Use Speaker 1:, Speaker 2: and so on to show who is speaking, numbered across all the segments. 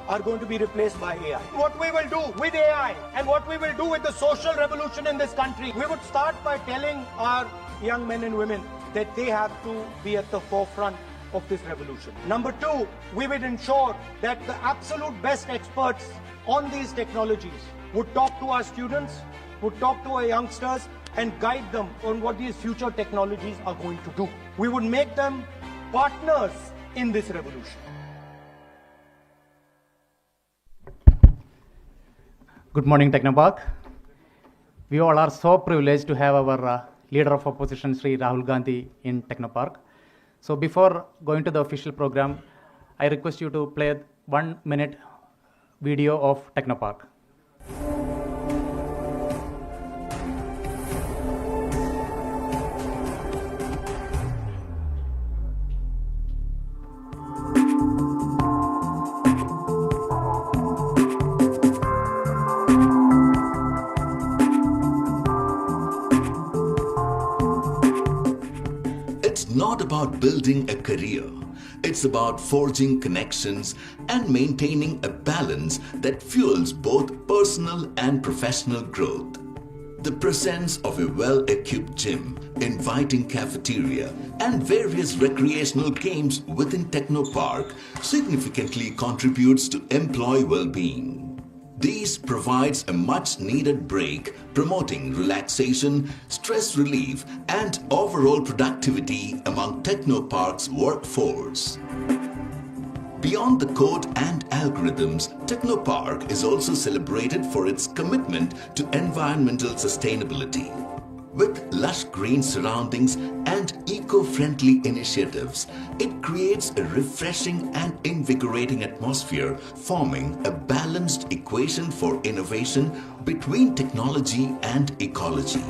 Speaker 1: are going to be replaced by AI. What we will do with AI and what we will do with the social revolution in this country, we would start by telling our young men and women that they have to be at the forefront of this revolution. Number two, we would ensure that the absolute best experts on these technologies would talk to our students, would talk to our youngsters and guide them on what these future technologies are going to do. We would make them partners in this revolution.
Speaker 2: Good morning, Technopark. We all are so privileged to have our leader of opposition, Shri Rahul Gandhi, in Technopark. So before going to the official program, I request you to play 1 minute video of Technopark.
Speaker 3: It's not about building a career. It's about forging connections and maintaining a balance that fuels both personal and professional growth. The presence of a well-equipped gym, inviting cafeteria, and various recreational games within Technopark significantly contributes to employee well-being. These provides a much-needed break, promoting relaxation, stress relief, and overall productivity among Technopark's workforce. Beyond the code and algorithms, Technopark is also celebrated for its commitment to environmental sustainability. With lush green surroundings and eco-friendly initiatives, it creates a refreshing and invigorating atmosphere, forming a balanced equation for innovation between technology and ecology.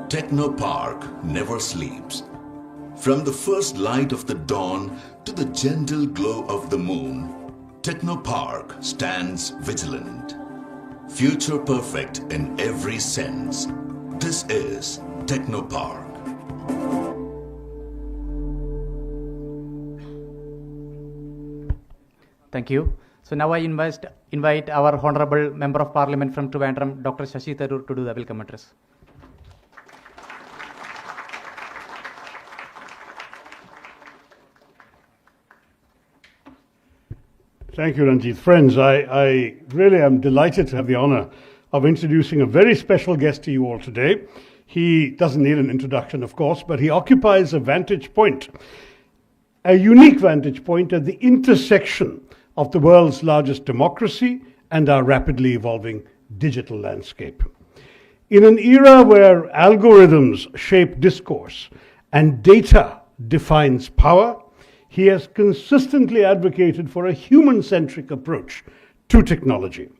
Speaker 3: Technopark never sleeps. From the first light of the dawn to the gentle glow of the moon, Technopark stands vigilant. Future perfect in every sense. This is Technopark.
Speaker 2: Thank you. So now I invite our Honorable Member of Parliament from Trivandrum, Dr. Shashi Tharoor, to do the welcome address.
Speaker 4: Thank you, Ranjit. Friends, I really am delighted to have the honor of introducing a very special guest to you all today. He doesn't need an introduction, of course, but he occupies a vantage point, a unique vantage point at the intersection of the world's largest democracy and our rapidly evolving digital landscape. In an era where algorithms shape discourse and data defines power, he has consistently advocated for a human-centric approach to technology.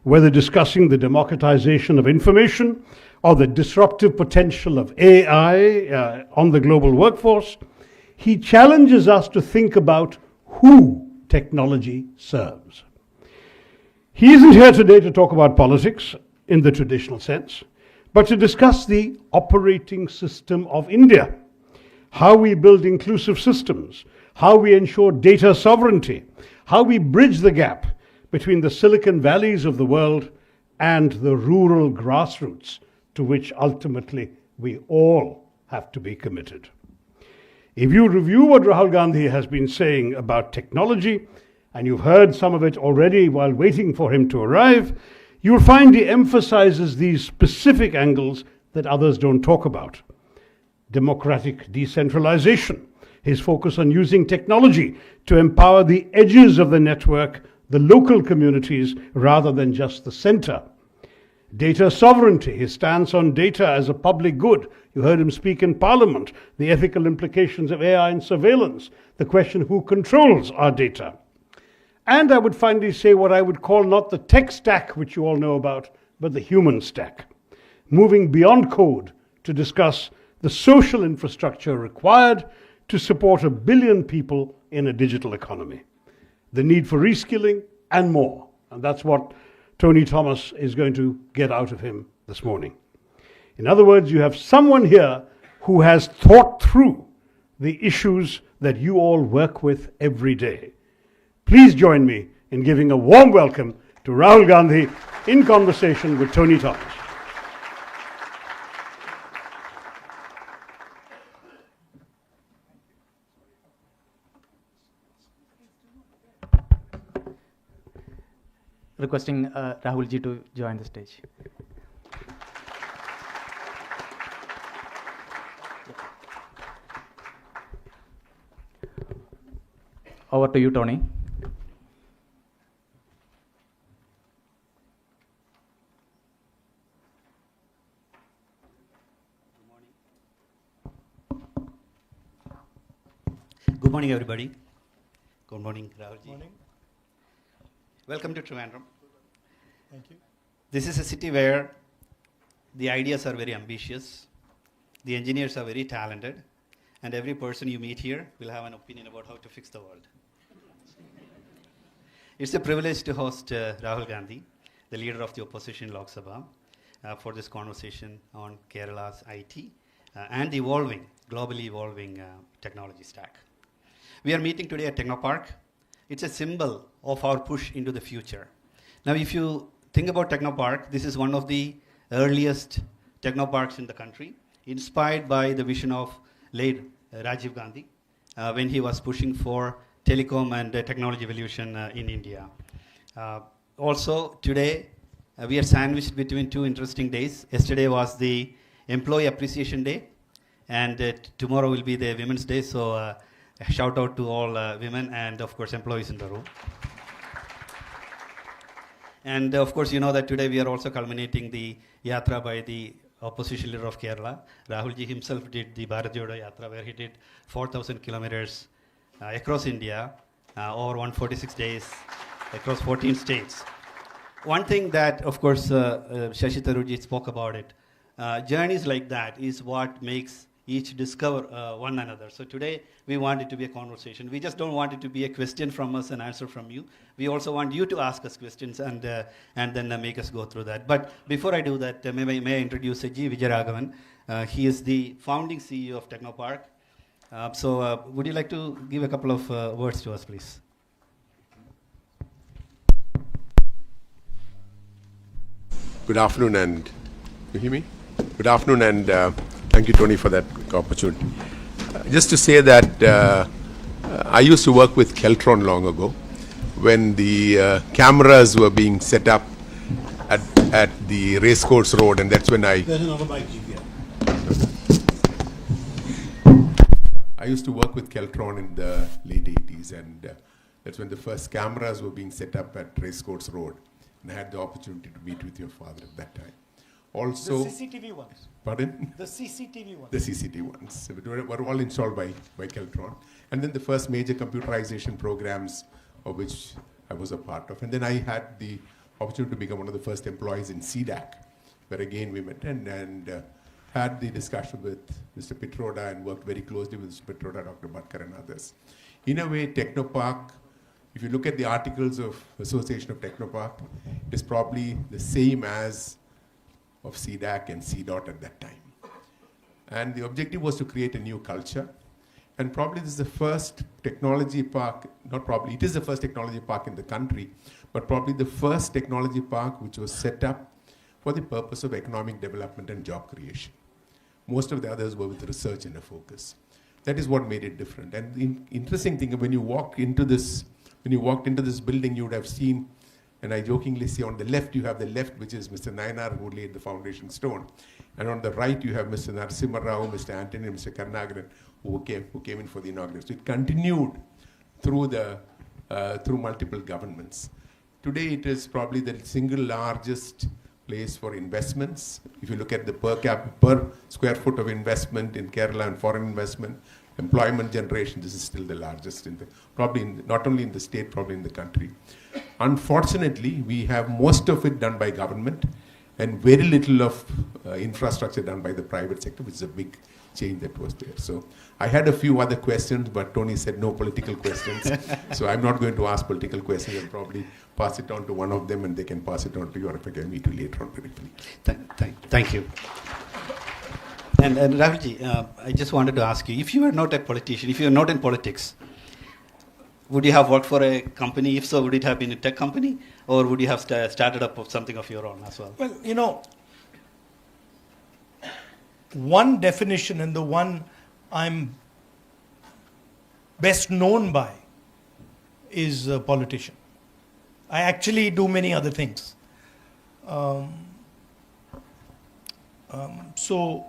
Speaker 4: Whether discussing the democratization of information or the disruptive potential of AI on the global workforce, he challenges us to think about who technology serves. He isn't here today to talk about politics in the traditional sense, but to discuss the operating system of India, how we build inclusive systems, how we ensure data sovereignty, how we bridge the gap between the Silicon Valleys of the world and the rural grassroots to which ultimately we all have to be committed. If you review what Rahul Gandhi has been saying about technology, and you've heard some of it already while waiting for him to arrive, you'll find he emphasizes these specific angles that others don't talk about. Democratic decentralization, his focus on using technology to empower the edges of the network, the local communities, rather than just the center. Data sovereignty, his stance on data as a public good. You heard him speak in Parliament, the ethical implications of AI and surveillance, the question who controls our data. And I would finally say what I would call not the tech stack, which you all know about, but the human stack. Moving beyond code to discuss the social infrastructure required to support 1 billion people in a digital economy, the need for reskilling and more. And that's what Tony Thomas is going to get out of him this morning. In other words, you have someone here who has thought through the issues that you all work with every day. Please join me in giving a warm welcome to Rahul Gandhi in conversation with Tony Thomas.
Speaker 2: Requesting Rahul ji to join the stage. Over to you, Tony.
Speaker 5: Good morning, everybody. Good morning, Rahul ji.
Speaker 1: Morning.
Speaker 5: Welcome to Trivandrum.
Speaker 1: Thank you.
Speaker 5: This is a city where the ideas are very ambitious, the engineers are very talented, and every person you meet here will have an opinion about how to fix the world. It's a privilege to host Rahul Gandhi, the leader of the opposition in Lok Sabha, for this conversation on Kerala's IT and globally evolving technology stack. We are meeting today at Technopark. It's a symbol of our push into the future. Now, if you think about Technopark, this is one of the earliest technoparks in the country, inspired by the vision of late Rajiv Gandhi when he was pushing for telecom and technology evolution in India. Also, today, we are sandwiched between two interesting days. Yesterday was the Employee Appreciation Day, and tomorrow will be the Women's Day, so a shout out to all women and, of course, employees in the room. And, of course, you know that today we are also culminating the Yatra by the opposition leader of Kerala. Rahul ji himself did the Bharat Jodo Yatra, where he did 4,000 kilometers across India over 146 days across 14 states. One thing that, of course, Shashi Tharoor spoke about it, journeys like that is what makes each discover one another. So today we want it to be a conversation. We just don't want it to be a question from us and answer from you. We also want you to ask us questions and then make us go through that. But before I do that, may I introduce G. Vijayaraghavan. He is the founding CEO of Technopark. So would you like to give a couple of words to us, please?
Speaker 6: Good afternoon, and you hear me? Good afternoon, and thank you, Tony, for that opportunity. Just to say that I used to work with Keltron long ago, when the cameras were being set up at the Racecourse Road, and that's when I used to work with Keltron in the late 80s, and that's when the first cameras were being set up at Racecourse Road, and I had the opportunity to meet with your father at that time. Also,
Speaker 1: The CCTV ones.
Speaker 6: pardon?
Speaker 1: The CCTV ones.
Speaker 6: The CCTV ones were all installed by Keltron. And then the first major computerization programs of which I was a part of. And then I had the opportunity to become one of the first employees in CDAC, where again we met and had the discussion with Mr. Pitroda and worked very closely with Mr. Pitroda, Dr. Bhatkar and others. In a way, Technopark, if you look at the articles of association of Technopark, it is probably the same as of CDAC and CDOT at that time. And the objective was to create a new culture. And probably this is the first technology park, not probably, it is the first technology park in the country, but probably the first technology park which was set up for the purpose of economic development and job creation. Most of the others were with research and a focus. That is what made it different. And the interesting thing, when you walked into this building, you would have seen, and I jokingly say on the left, you have the left, which is Mr. Nayanar, who laid the foundation stone. And on the right, you have Mr. Narasimha Rao, Mr. Antony, and Mr. Karnagaran, who came in for the inauguration. So it continued through multiple governments. Today, it is probably the single largest place for investments. If you look at the per square foot of investment in Kerala and foreign investment, employment generation, this is still the largest not only in the state, probably in the country. Unfortunately, we have most of it done by government and very little of infrastructure done by the private sector, which is a big change that was there. So I had a few other questions, but Tony said no political questions. So I'm not going to ask political questions. I'll probably pass it on to one of them, and they can pass it on to you, or if I can meet you later on briefly.
Speaker 5: Thank you. And Rahulji, I just wanted to ask you, if you were not a politician, if you were not in politics, would you have worked for a company? If so, would it have been a tech company? Or would you have started up something of your own as well?
Speaker 1: Well, you know, one definition and the one I'm best known by is a politician. I actually do many other things. So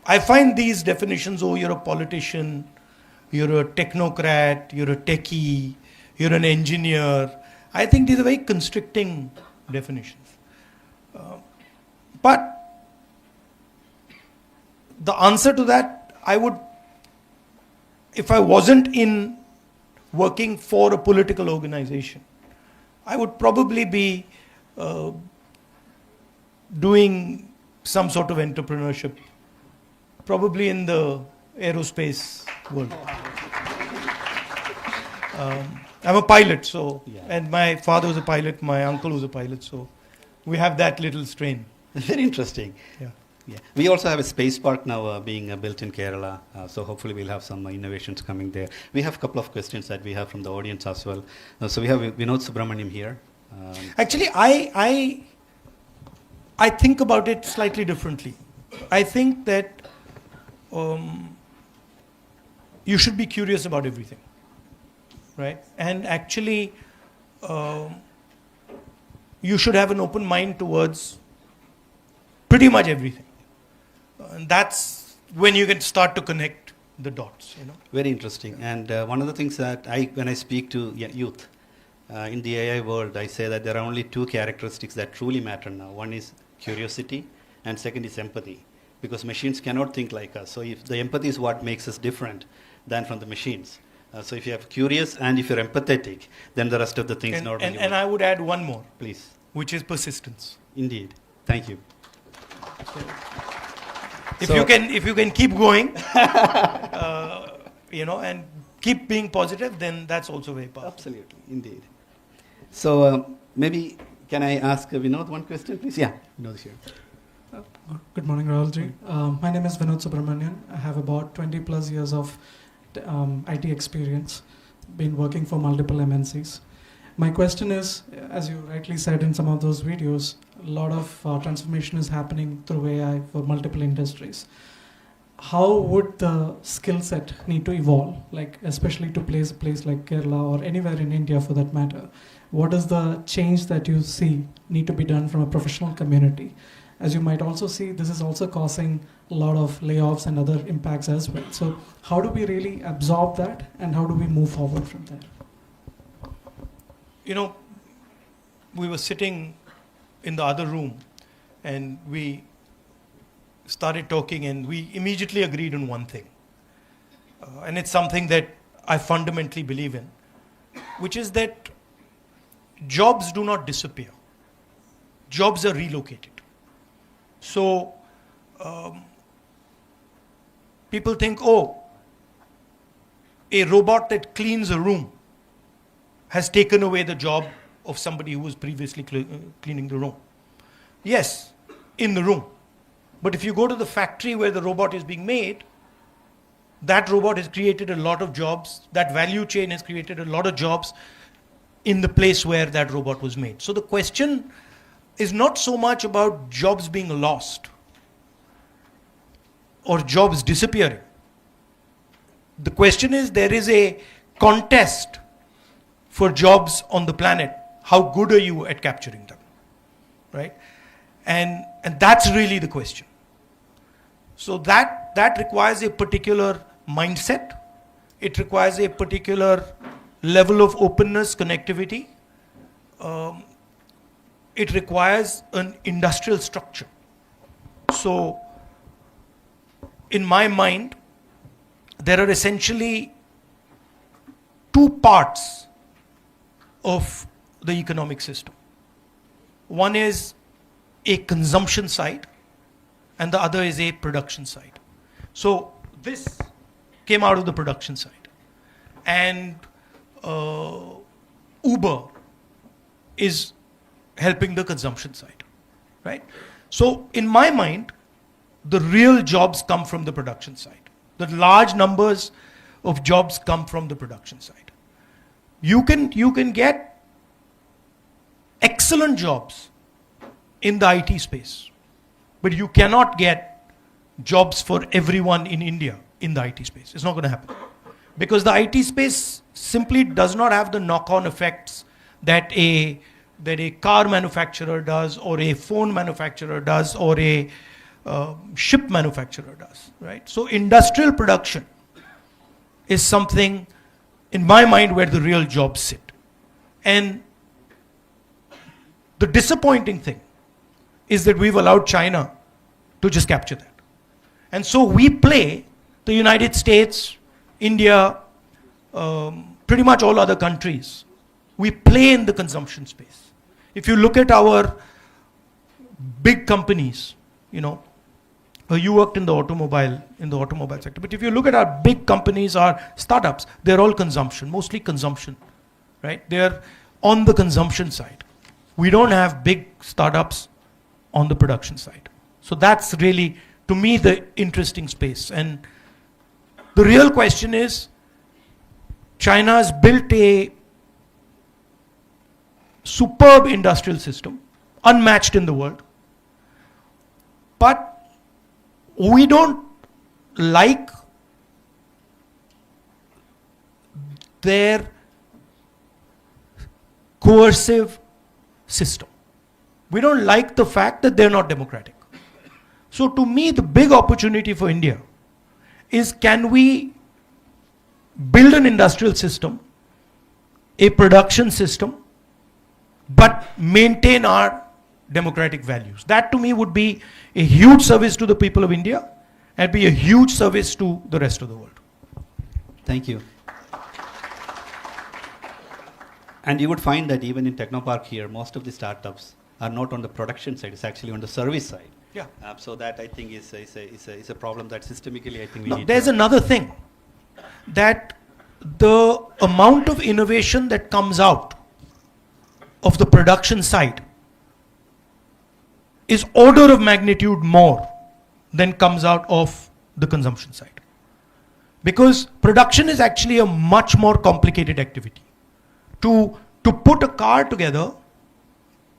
Speaker 1: I find these definitions, oh, you're a politician, you're a technocrat, you're a techie, you're an engineer. I think these are very constricting definitions. But the answer to that, I would, if I wasn't in working for a political organization, I would probably be doing some sort of entrepreneurship, probably in the aerospace world. I'm a pilot, so, and my father was a pilot, my uncle was a pilot, so we have that little strain.
Speaker 5: Very interesting.
Speaker 1: Yeah.
Speaker 5: Yeah. We also have a space park now being built in Kerala, so hopefully we'll have some innovations coming there. We have a couple of questions that we have from the audience as well. So we have Vinod Subramaniam here.
Speaker 1: Actually, I think about it slightly differently. I think that you should be curious about everything, right? And actually, you should have an open mind towards pretty much everything. And that's when you can start to connect the dots, you know.
Speaker 5: Very interesting. And one of the things that when I speak to youth in the AI world, I say that there are only two characteristics that truly matter now. One is curiosity, and second is empathy. Because machines cannot think like us. So if the empathy is what makes us different than from the machines. So if you are curious and if you're empathetic, then the rest of the things normally
Speaker 1: and I would add one more.
Speaker 5: Please.
Speaker 1: Which is persistence.
Speaker 5: Indeed. Thank you.
Speaker 1: If you can keep going, you know, and keep being positive, then that's also very powerful.
Speaker 5: Absolutely, indeed. So maybe can I ask Vinod one question, please? Yeah, Vinod is here.
Speaker 7: Good morning, Rahulji. My name is Vinod Subramanian. I have about 20 plus years of IT experience, been working for multiple MNCs. My question is, as you rightly said in some of those videos, a lot of transformation is happening through AI for multiple industries. How would the skill set need to evolve, like especially to place a place like Kerala or anywhere in India for that matter? What is the change that you see need to be done from a professional community? As you might also see, this is also causing a lot of layoffs and other impacts as well. So how do we really absorb that, and how do we move forward from there?
Speaker 1: You know, we were sitting in the other room and we started talking and we immediately agreed on one thing. And it's something that I fundamentally believe in, which is that jobs do not disappear. Jobs are relocated. So people think, oh, a robot that cleans a room has taken away the job of somebody who was previously cleaning the room. Yes, in the room. But if you go to the factory where the robot is being made, that robot has created a lot of jobs. That value chain has created a lot of jobs in the place where that robot was made. So the question is not so much about jobs being lost or jobs disappearing. The question is, there is a contest for jobs on the planet. How good are you at capturing them, right? And that's really the question. So that requires a particular mindset. It requires a particular level of openness, connectivity. It requires an industrial structure. So in my mind, there are essentially two parts of the economic system. One is a consumption side and the other is a production side. So this came out of the production side. And Uber is helping the consumption side, right? So in my mind, the real jobs come from the production side. The large numbers of jobs come from the production side. You can get excellent jobs in the IT space, but you cannot get jobs for everyone in India in the IT space. It's not going to happen. Because the IT space simply does not have the knock-on effects that a car manufacturer does, or a phone manufacturer does, or a ship manufacturer does, right? So industrial production is something, in my mind, where the real jobs sit. And the disappointing thing is that we've allowed China to just capture that. And so we play the United States, India, pretty much all other countries. We play in the consumption space. If you look at our big companies, you worked in the automobile sector, but if you look at our big companies, our startups, they're all consumption, mostly consumption, right? They're on the consumption side. We don't have big startups on the production side. So that's really, to me, the interesting space. And the real question is, China has built a superb industrial system, unmatched in the world. But we don't like their coercive system. We don't like the fact that they're not democratic. So to me, the big opportunity for India is, can we build an industrial system, a production system, but maintain our democratic values? That to me would be a huge service to the people of India and be a huge service to the rest of the world.
Speaker 5: Thank you. And you would find that even in Technopark here, most of the startups are not on the production side, it's actually on the service side.
Speaker 1: Yeah.
Speaker 5: So that I think is a problem that systemically I think we
Speaker 1: Now,
Speaker 5: need
Speaker 1: there's
Speaker 5: to...
Speaker 1: another thing, that the amount of innovation that comes out of the production side is order of magnitude more than comes out of the consumption side. Because production is actually a much more complicated activity. To put a car together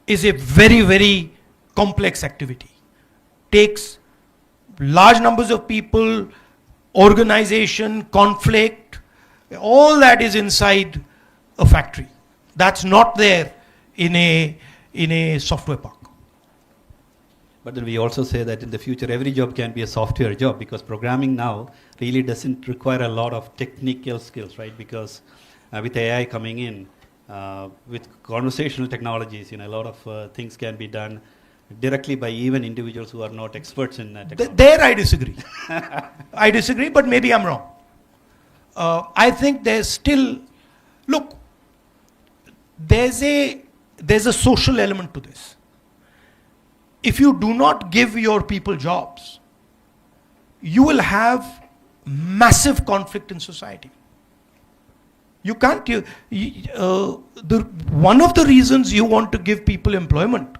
Speaker 1: is a very, very complex activity. Takes large numbers of people, organization, conflict, all that is inside a factory. That's not there in a software park.
Speaker 5: But then we also say that in the future, every job can be a software job, because programming now really doesn't require a lot of technical skills, right? Because with AI coming in, with conversational technologies, a lot of things can be done directly by even individuals who are not experts in technology.
Speaker 1: There I disagree. I disagree, but maybe I'm wrong. I think there's still, look, there's a social element to this. If you do not give your people jobs, you will have massive conflict in society. You can't, one of the reasons you want to give people employment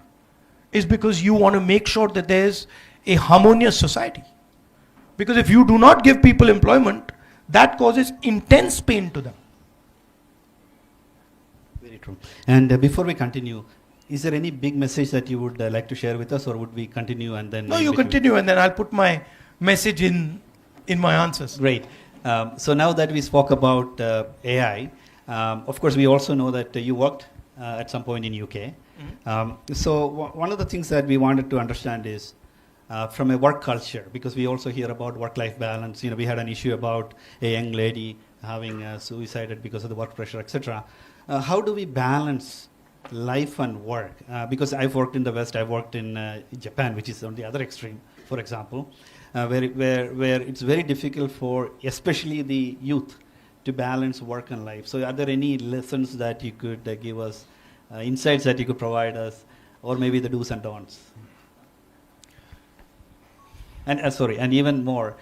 Speaker 1: is because you want to make sure that there's a harmonious society. Because if you do not give people employment, that causes intense pain to them.
Speaker 5: Very true. And before we continue, is there any big message that you would like to share with us, or would we continue and then...
Speaker 1: No, you continue and then I'll put my message in my answers.
Speaker 5: Great. So now that we spoke about AI, of course we also know that you worked at some point in UK. Mm-hmm. So one of the things that we wanted to understand is from a work culture, because we also hear about work-life balance. We had an issue about a young lady having suicided because of the work pressure, etc. How do we balance life and work? Because I've worked in the West, I've worked in Japan, which is on the other extreme, for example, where it's very difficult for especially the youth to balance work and life. So are there any lessons that you could give us, insights that you could provide us, or maybe the do's and don'ts? And and even more,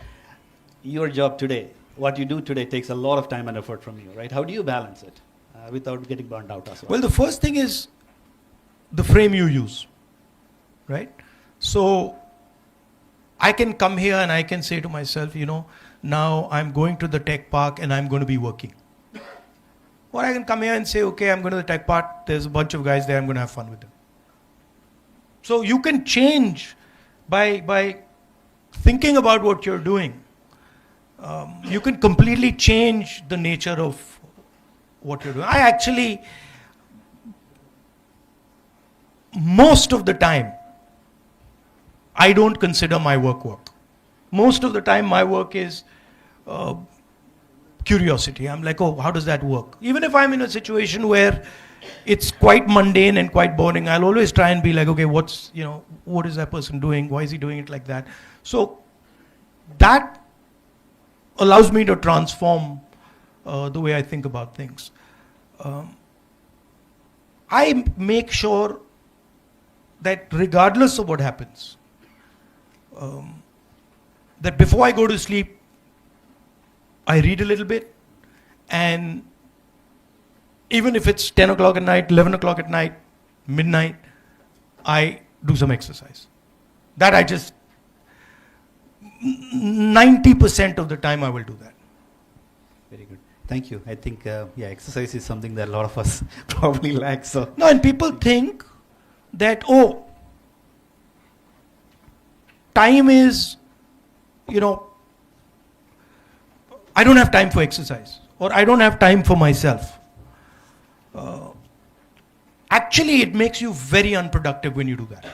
Speaker 5: your job today, what you do today takes a lot of time and effort from you, right? How do you balance it without getting burned out as well?
Speaker 1: Well, the first thing is the frame you use, right? So I can come here and I can say to myself, now I'm going to the tech park and I'm going to be working. Or I can come here and say, okay, I'm going to the tech park, there's a bunch of guys there, I'm going to have fun with them. So you can change by thinking about what you're doing. You can completely change the nature of what you're doing. I actually, most of the time, I don't consider my work. Most of the time my work is curiosity. I'm like, oh, how does that work? Even if I'm in a situation where it's quite mundane and quite boring, I'll always try and be like, okay, what is that person doing? Why is he doing it like that? So that allows me to transform the way I think about things. I make sure that regardless of what happens, that before I go to sleep, I read a little bit, and even if it's 10 o'clock at night, 11 o'clock at night, midnight, I do some exercise. That I just, 90% of the time I will do that.
Speaker 5: Very good. Thank you. I think, exercise is something that a lot of us probably lack. So.
Speaker 1: No, and people think that, time is, I don't have time for exercise, or I don't have time for myself. Actually, it makes you very unproductive when you do that.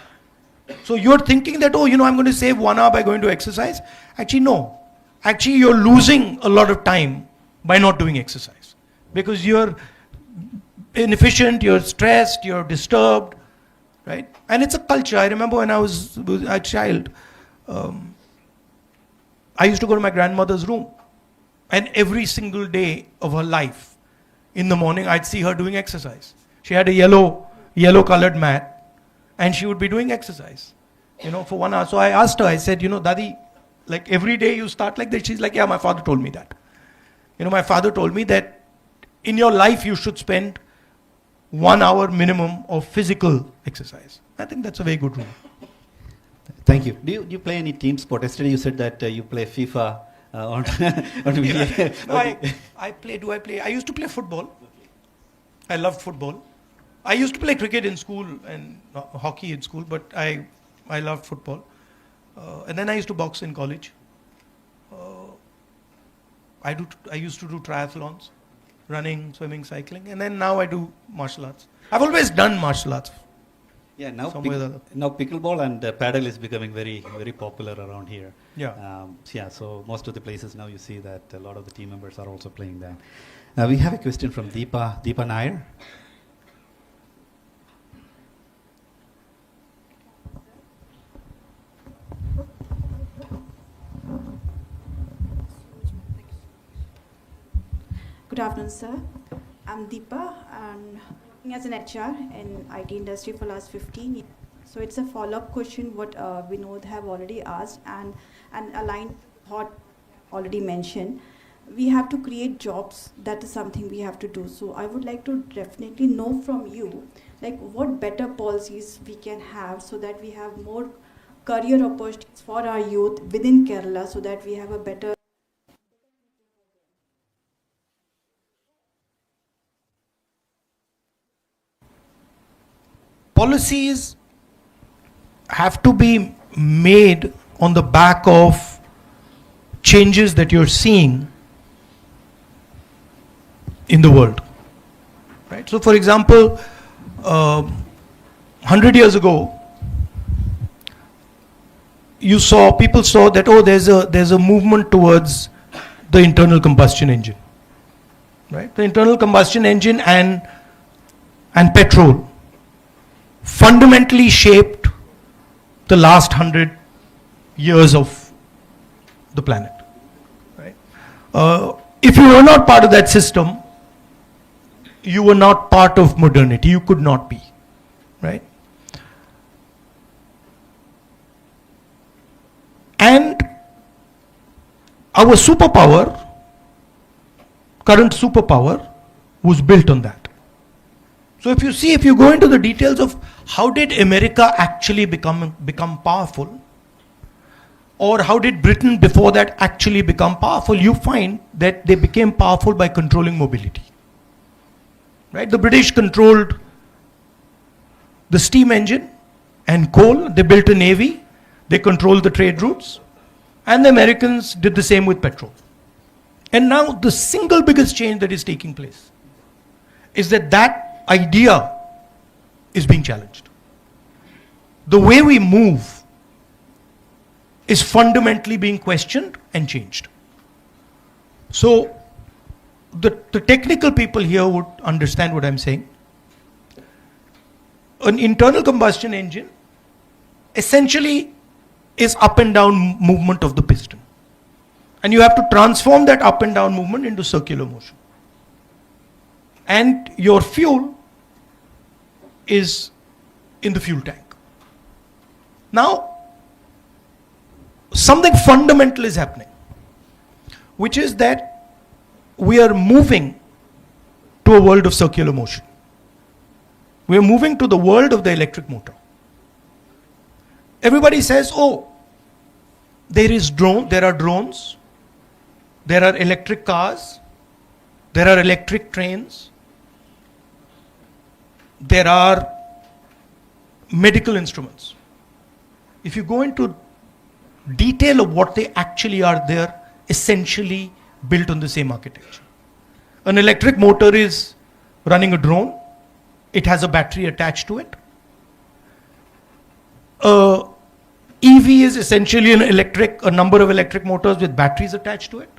Speaker 1: So you're thinking that, I'm going to save 1 hour by going to exercise. Actually, no. Actually, you're losing a lot of time by not doing exercise. Because you're inefficient, you're stressed, you're disturbed, right? And it's a culture. I remember when I was a child, I used to go to my grandmother's room. And every single day of her life, in the morning, I'd see her doing exercise. She had a yellow colored mat, and she would be doing exercise, for 1 hour. So I asked her, I said, Dadi, like every day you start like that? She's like, yeah, my father told me that. My father told me that in your life you should spend 1 hour minimum of physical exercise. I think that's a very good rule.
Speaker 5: Thank you. Do you play any team sport? Yesterday you said that you play FIFA. On video.
Speaker 1: I play. I used to play football. I loved football. I used to play cricket in school and hockey in school, but I loved football. And then I used to box in college. I used to do triathlons, running, swimming, cycling, and then now I do martial arts. I've always done martial arts.
Speaker 5: Yeah, now pickleball and paddle is becoming very, very popular around here.
Speaker 1: Yeah.
Speaker 5: So most of the places now you see that a lot of the team members are also playing that. We have a question from Deepa Nair.
Speaker 8: Good afternoon, sir. I'm Deepa, and working as an HR in IT industry for last 15 years. So it's a follow-up question what Vinod have already asked and aligned thought already mentioned. We have to create jobs. That is something we have to do. So I would like to definitely know from you, like what better policies we can have so that we have more career opportunities for our youth within Kerala, so that we have a better
Speaker 1: policies have to be made on the back of changes that you're seeing in the world, right? So for example, 100 years ago, people saw that, there's a movement towards the internal combustion engine, right? The internal combustion engine and petrol fundamentally shaped the last 100 years of the planet, right? If you were not part of that system, you were not part of modernity. You could not be, right? And our current superpower, was built on that. So if you go into the details of how did America actually become powerful, or how did Britain before that actually become powerful? You find that they became powerful by controlling mobility. Right? The British controlled the steam engine and coal. They built a navy. They controlled the trade routes. And the Americans did the same with petrol. And now the single biggest change that is taking place is that that idea is being challenged. The way we move is fundamentally being questioned and changed. So the technical people here would understand what I'm saying. An internal combustion engine essentially is up and down movement of the piston. And you have to transform that up and down movement into circular motion. And your fuel is in the fuel tank. Now, something fundamental is happening, which is that we are moving to a world of circular motion. We are moving to the world of the electric motor. Everybody says, oh, there are drones, there are electric cars, there are electric trains, there are medical instruments. If you go into detail of what they actually are, they're essentially built on the same architecture. An electric motor is running a drone. It has a battery attached to it. EV is essentially a number of electric motors with batteries attached to it.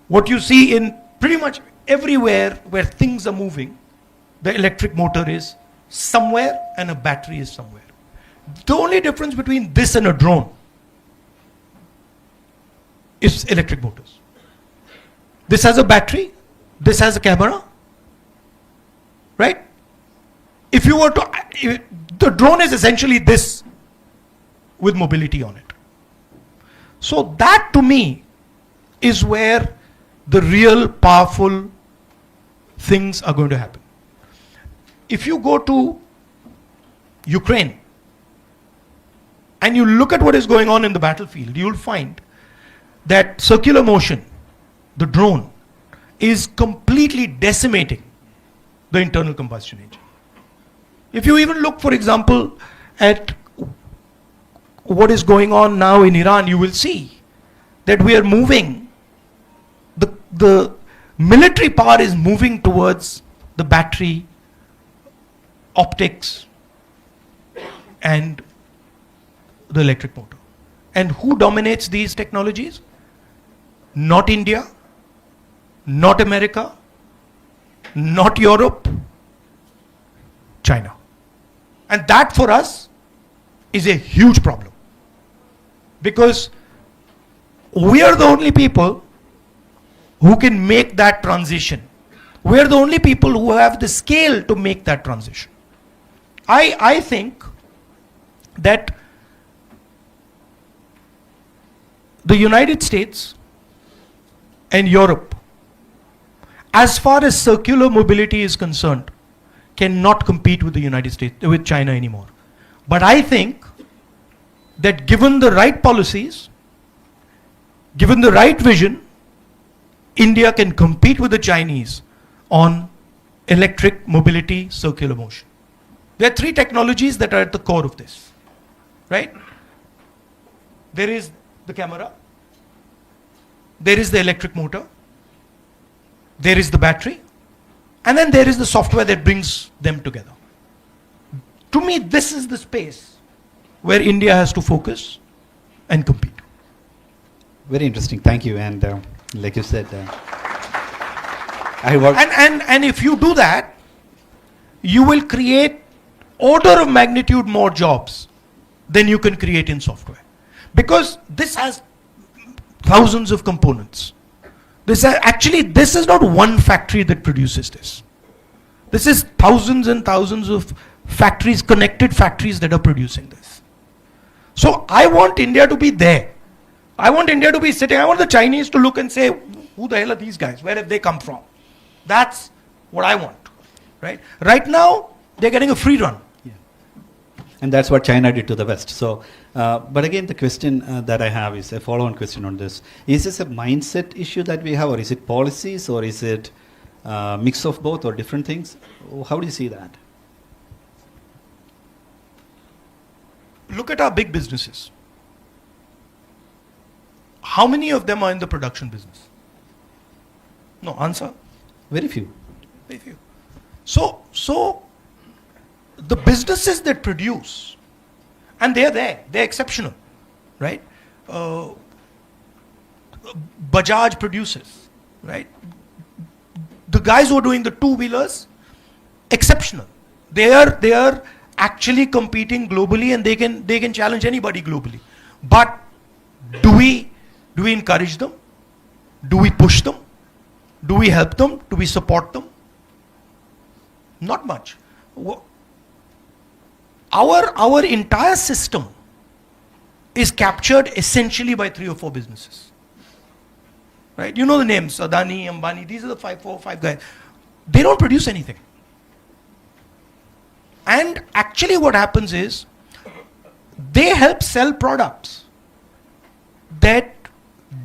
Speaker 1: What you see in pretty much everywhere where things are moving, the electric motor is somewhere and a battery is somewhere. The only difference between this and a drone is electric motors. This has a battery, this has a camera, right? If you were to, the drone is essentially this with mobility on it. So that to me is where the real powerful things are going to happen. If you go to Ukraine and you look at what is going on in the battlefield, you'll find that circular motion, the drone, is completely decimating the internal combustion engine. If you even look, for example, at what is going on now in Iran, you will see that we are moving, the military power is moving towards the battery, optics, and the electric motor. And who dominates these technologies? Not India, not America, not Europe, China. And that for us is a huge problem. Because we are the only people who can make that transition. We are the only people who have the scale to make that transition. I think that the United States and Europe, as far as circular mobility is concerned, cannot compete with the United States, with China anymore. But I think that given the right policies, given the right vision, India can compete with the Chinese on electric mobility, circular motion. There are three technologies that are at the core of this, right? There is the camera, there is the electric motor, there is the battery, and then there is the software that brings them together. To me, this is the space where India has to focus and compete.
Speaker 5: Very interesting, thank you. And like you said, I work.
Speaker 1: And if you do that, you will create order of magnitude more jobs than you can create in software. Because this has thousands of components. This is not one factory that produces this. This is thousands and thousands of factories, connected factories that are producing this. So I want India to be there. I want India to be sitting, I want the Chinese to look and say, who the hell are these guys? Where have they come from? That's what I want, right? Right now, they're getting a free run.
Speaker 5: Yeah. And that's what China did to the West. So, but again, the question that I have is a follow-on question on this. Is this a mindset issue that we have, or is it policies, or is it mix of both, or different things? How do you see that?
Speaker 1: Look at our big businesses. How many of them are in the production business? No, answer.
Speaker 5: Very few.
Speaker 1: Very few. So the businesses that produce, and they're exceptional, right? Bajaj produces, right? The guys who are doing the two-wheelers, exceptional. They are actually competing globally, and they can challenge anybody globally. But do we encourage them? Do we push them? Do we help them? Do we support them? Not much. Our entire system is captured essentially by 3 or 4 businesses. Right? You know the names, Adani, Ambani, these are the 4 or 5 guys. They don't produce anything. And actually what happens is, they help sell products that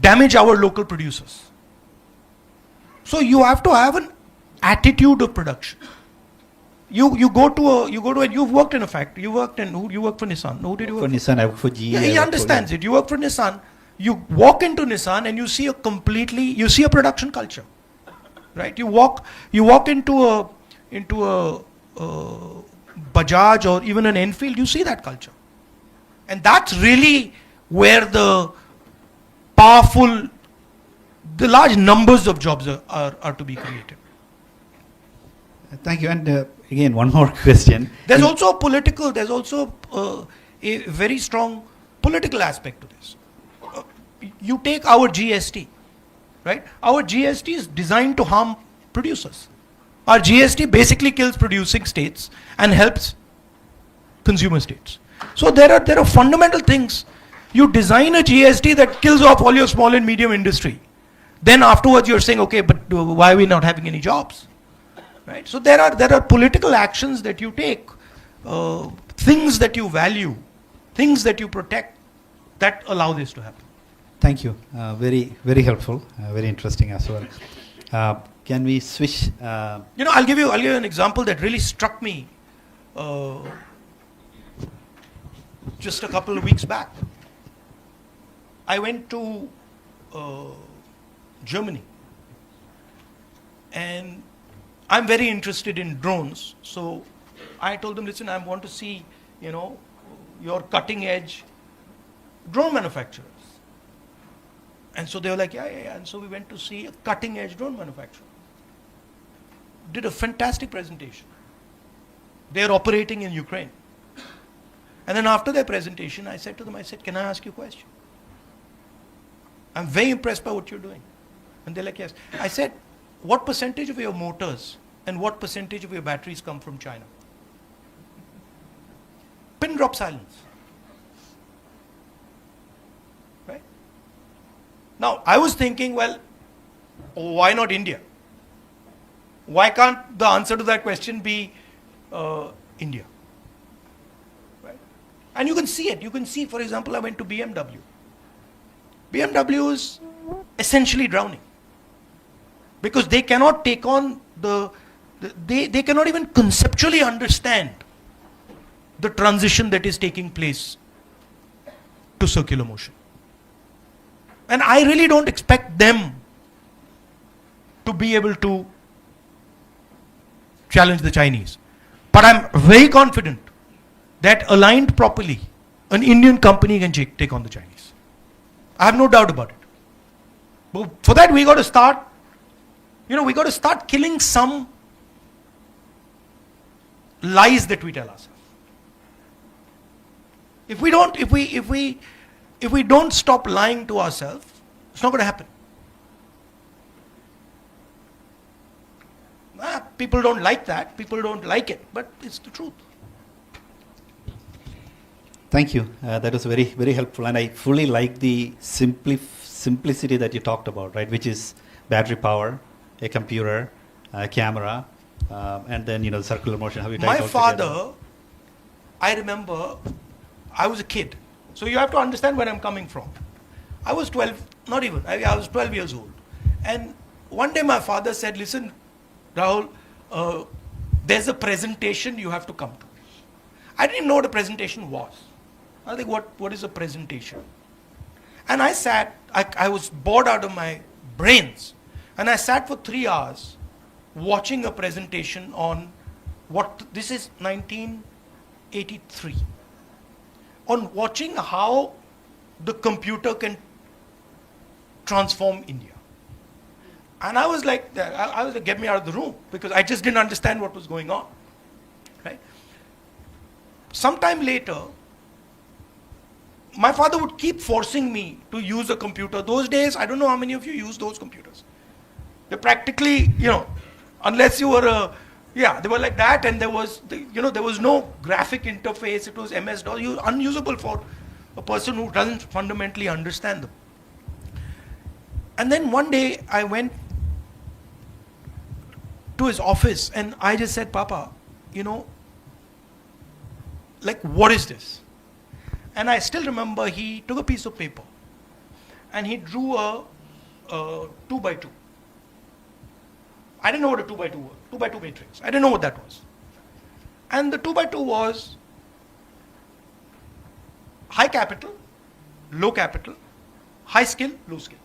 Speaker 1: damage our local producers. So you have to have an attitude of production. You go to you've worked in a factory. You worked for Nissan. Who did you work
Speaker 5: for? Nissan, I work for GE.
Speaker 1: Yeah, he understands it. You work for Nissan. You walk into Nissan and you see a production culture, right? You walk into a Bajaj or even an Enfield. You see that culture, and that's really where the large numbers of jobs are to be created.
Speaker 5: Thank you. And again, one more question.
Speaker 1: There's also a very strong political aspect to this. You take our GST, right? Our GST is designed to harm producers. Our GST basically kills producing states and helps consumer states. So there are fundamental things. You design a GST that kills off all your small and medium industry. Then afterwards you're saying, okay, but why are we not having any jobs? Right? So there are political actions that you take, things that you value, things that you protect, that allow this to happen.
Speaker 5: Thank you. Very, very helpful. Very interesting as well. Can we switch?
Speaker 1: I'll give you an example that really struck me just a couple of weeks back. I went to Germany, and I'm very interested in drones. So I told them, listen, I want to see, your cutting edge drone manufacturers. And so they were like, yeah. And so we went to see a cutting edge drone manufacturer. Did a fantastic presentation. They're operating in Ukraine. And then after their presentation, I said to them, can I ask you a question? I'm very impressed by what you're doing. And they're like, yes. I said, what percentage of your motors and what percentage of your batteries come from China? Pin drop silence. Right? Now, I was thinking, well, why not India? Why can't the answer to that question be India? Right? And you can see it. You can see, for example, I went to BMW. BMW is essentially drowning because they cannot take on they cannot even conceptually understand the transition that is taking place to circular motion. And I really don't expect them to be able to challenge the Chinese. But I'm very confident that aligned properly, an Indian company can take on the Chinese. I have no doubt about it. But for that, we got to start killing some lies that we tell ourselves. If we don't stop lying to ourselves, it's not going to happen. People don't like that. People don't like it, but it's the truth.
Speaker 5: Thank you. That was very, very helpful, and I fully like the simplicity that you talked about, right? Which is battery power, a computer, a camera, and then circular motion. How you tie
Speaker 1: My
Speaker 5: it all
Speaker 1: father
Speaker 5: together.
Speaker 1: I remember I was a kid. So you have to understand where I'm coming from. I was 12, not even, I was 12 years old. And one day my father said, listen, Rahul, there's a presentation you have to come to. I didn't even know what a presentation was. I was like, what is a presentation? And I sat, I was bored out of my brains. And I sat for 3 hours watching a presentation on this is 1983. On watching how the computer can transform India. And I was like, get me out of the room, because I just didn't understand what was going on. Right? Sometime later, my father would keep forcing me to use a computer. Those days, I don't know how many of you use those computers. They're practically, unless you were they were like that, and there was no graphic interface. It was MS-DOS, unusable for a person who doesn't fundamentally understand them. And then one day I went to his office and I just said, Papa, what is this? And I still remember he took a piece of paper and he drew a 2x2. I didn't know what a 2x2 was, 2x2 matrix. I didn't know what that was. And the 2x2 was high capital, low capital, high skill, low skill.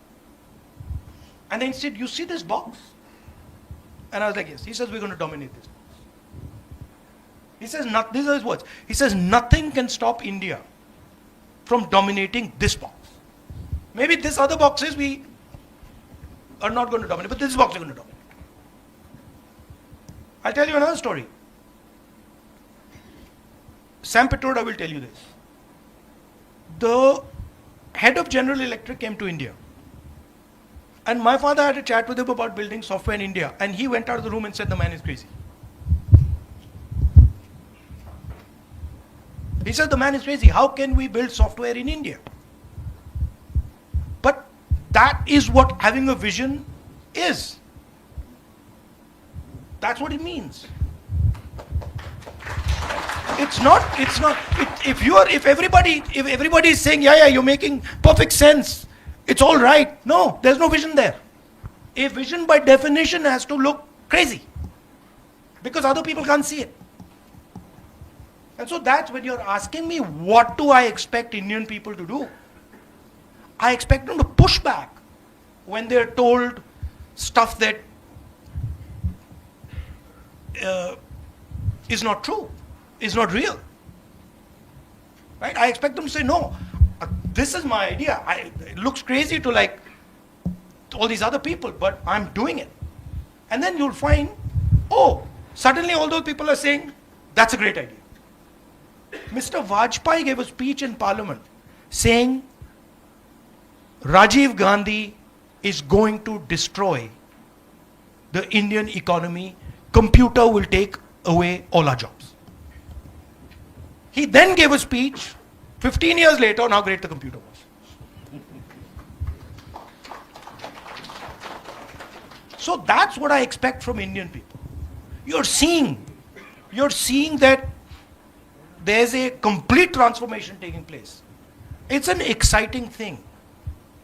Speaker 1: And then he said, you see this box? And I was like, yes. He says, we're going to dominate this box. He says, these are his words. He says, nothing can stop India from dominating this box. Maybe this other boxes we are not going to dominate, but this box we're going to dominate. I'll tell you another story. Sam Pitroda will tell you this. The head of General Electric came to India. And my father had a chat with him about building software in India. And he went out of the room and said, the man is crazy. He said, the man is crazy. How can we build software in India? But that is what having a vision is. That's what it means. If everybody is saying, you're making perfect sense, it's all right. No, there's no vision there. A vision by definition has to look crazy, because other people can't see it. And so that's when you're asking me, what do I expect Indian people to do? I expect them to push back when they're told stuff that is not true, is not real. Right? I expect them to say, no, this is my idea. It looks crazy to like all these other people, but I'm doing it. And then you'll find, suddenly all those people are saying, that's a great idea. Mr. Vajpayee gave a speech in Parliament saying, Rajiv Gandhi is going to destroy the Indian economy. Computer will take away all our jobs. He then gave a speech 15 years later on how great the computer was. So that's what I expect from Indian people. You're seeing that there's a complete transformation taking place. It's an exciting thing.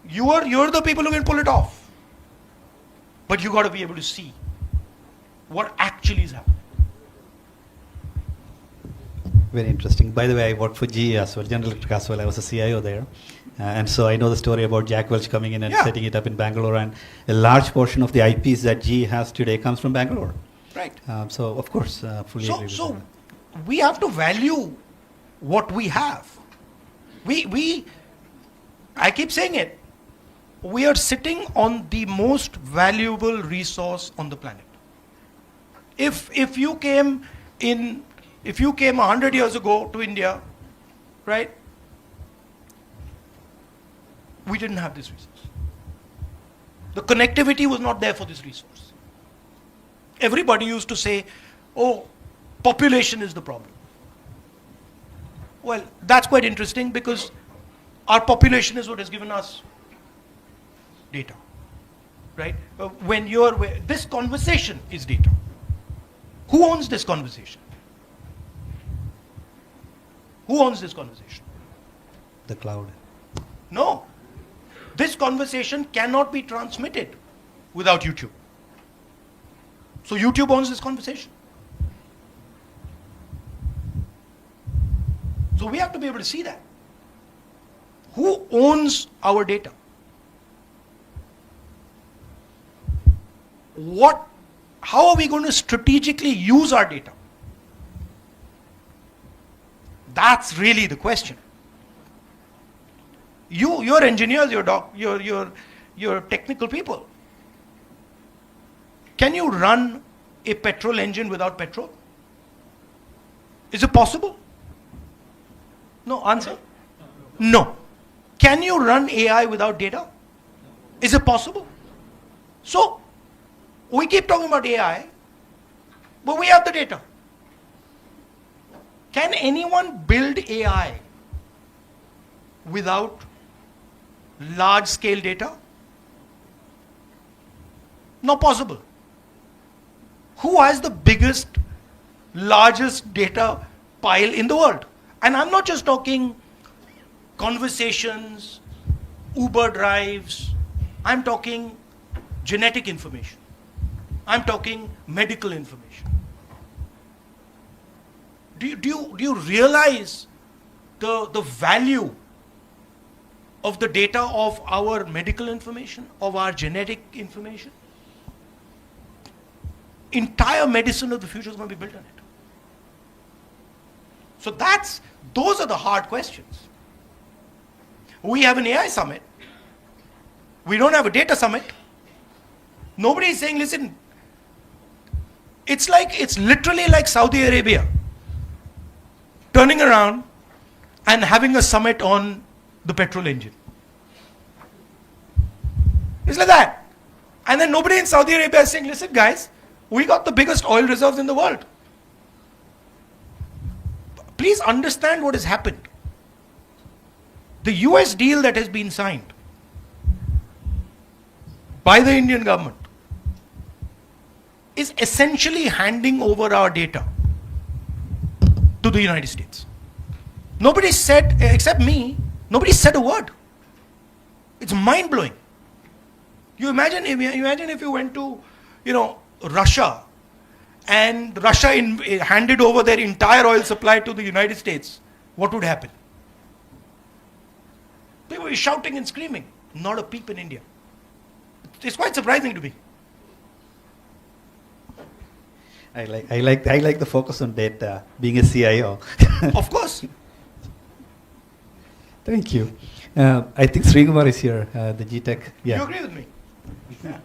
Speaker 1: You're the people who can pull it off. But you got to be able to see what actually is happening.
Speaker 5: Very interesting. By the way, I worked for GE as well, General Electric as well. I was a CIO there. And so I know the story about Jack Welch coming in and setting it up in Bangalore. And a large portion of the IPs that GE has today comes from Bangalore.
Speaker 1: Right.
Speaker 5: So, of course, fully agree with that.
Speaker 1: We have to value what we have. I keep saying it, we are sitting on the most valuable resource on the planet. If you came 100 years ago to India, right, we didn't have this resource. The connectivity was not there for this resource. Everybody used to say, population is the problem. Well, that's quite interesting, because our population is what has given us data, right? This conversation is data. Who owns this conversation? Who owns this conversation?
Speaker 5: The cloud.
Speaker 1: No. This conversation cannot be transmitted without YouTube. So YouTube owns this conversation. So we have to be able to see that. Who owns our data? How are we going to strategically use our data? That's really the question. You're engineers, you're technical people. Can you run a petrol engine without petrol? Is it possible? No. Answer? No. Can you run AI without data? Is it possible? So, we keep talking about AI, but we have the data. Can anyone build AI without large-scale data? Not possible. Who has the biggest, largest data pile in the world? And I'm not just talking conversations, Uber drives. I'm talking genetic information. I'm talking medical information. Do you realize the value of the data of our medical information, of our genetic information? Entire medicine of the future is going to be built on it. So those are the hard questions. We have an AI summit. We don't have a data summit. Nobody is saying, listen, it's literally like Saudi Arabia turning around and having a summit on the petrol engine. It's like that. And then nobody in Saudi Arabia is saying, listen guys, we got the biggest oil reserves in the world. Please understand what has happened. The US deal that has been signed by the Indian government is essentially handing over our data to the United States. Nobody said, except me, nobody said a word. It's mind-blowing. You imagine if you went to, Russia, and Russia handed over their entire oil supply to the United States, what would happen? They were shouting and screaming. Not a peep in India. It's quite surprising to me.
Speaker 5: I like the focus on data, being a CIO.
Speaker 1: Of course.
Speaker 5: Thank you. I think Srikumar is here, the GTech. Yeah.
Speaker 1: You agree with me? Yeah.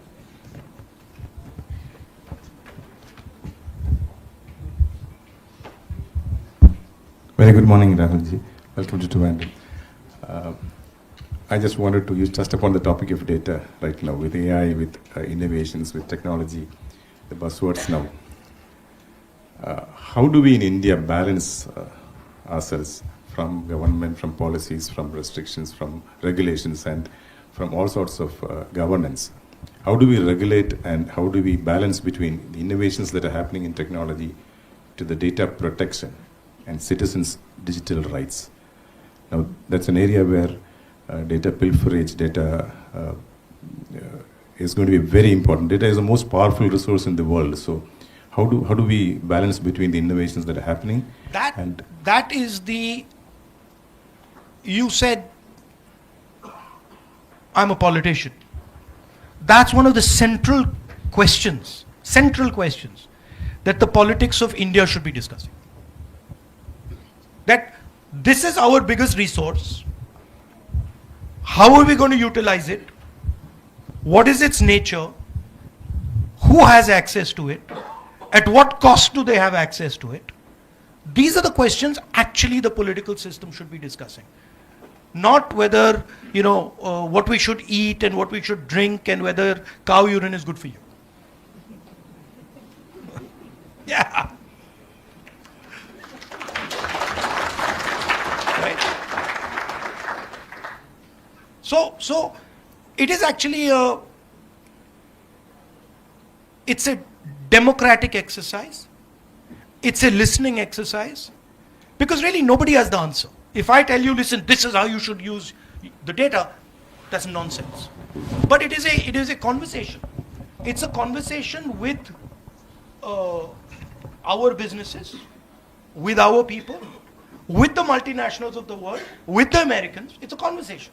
Speaker 9: Very good morning, Rahulji. Welcome to Thiruvananthapuram. I just wanted to touch upon the topic of data right now with AI, with innovations, with technology, the buzzwords now. How do we in India balance ourselves from government, from policies, from restrictions, from regulations, and from all sorts of governance? How do we regulate and how do we balance between the innovations that are happening in technology to the data protection and citizens' digital rights? Now, that's an area where data pilferage, data is going to be very important. Data is the most powerful resource in the world. So, how do we balance between the innovations that are happening?
Speaker 1: That is the. You said, I'm a politician. That's one of the central questions that the politics of India should be discussing. That this is our biggest resource. How are we going to utilize it? What is its nature? Who has access to it? At what cost do they have access to it? These are the questions actually the political system should be discussing. Not whether, what we should eat and what we should drink and whether cow urine is good for you. Yeah. Right? So it is actually it's a democratic exercise. It's a listening exercise. Because really nobody has the answer. If I tell you, listen, this is how you should use the data, that's nonsense. But it is a conversation. It's a conversation with our businesses, with our people, with the multinationals of the world, with the Americans. It's a conversation.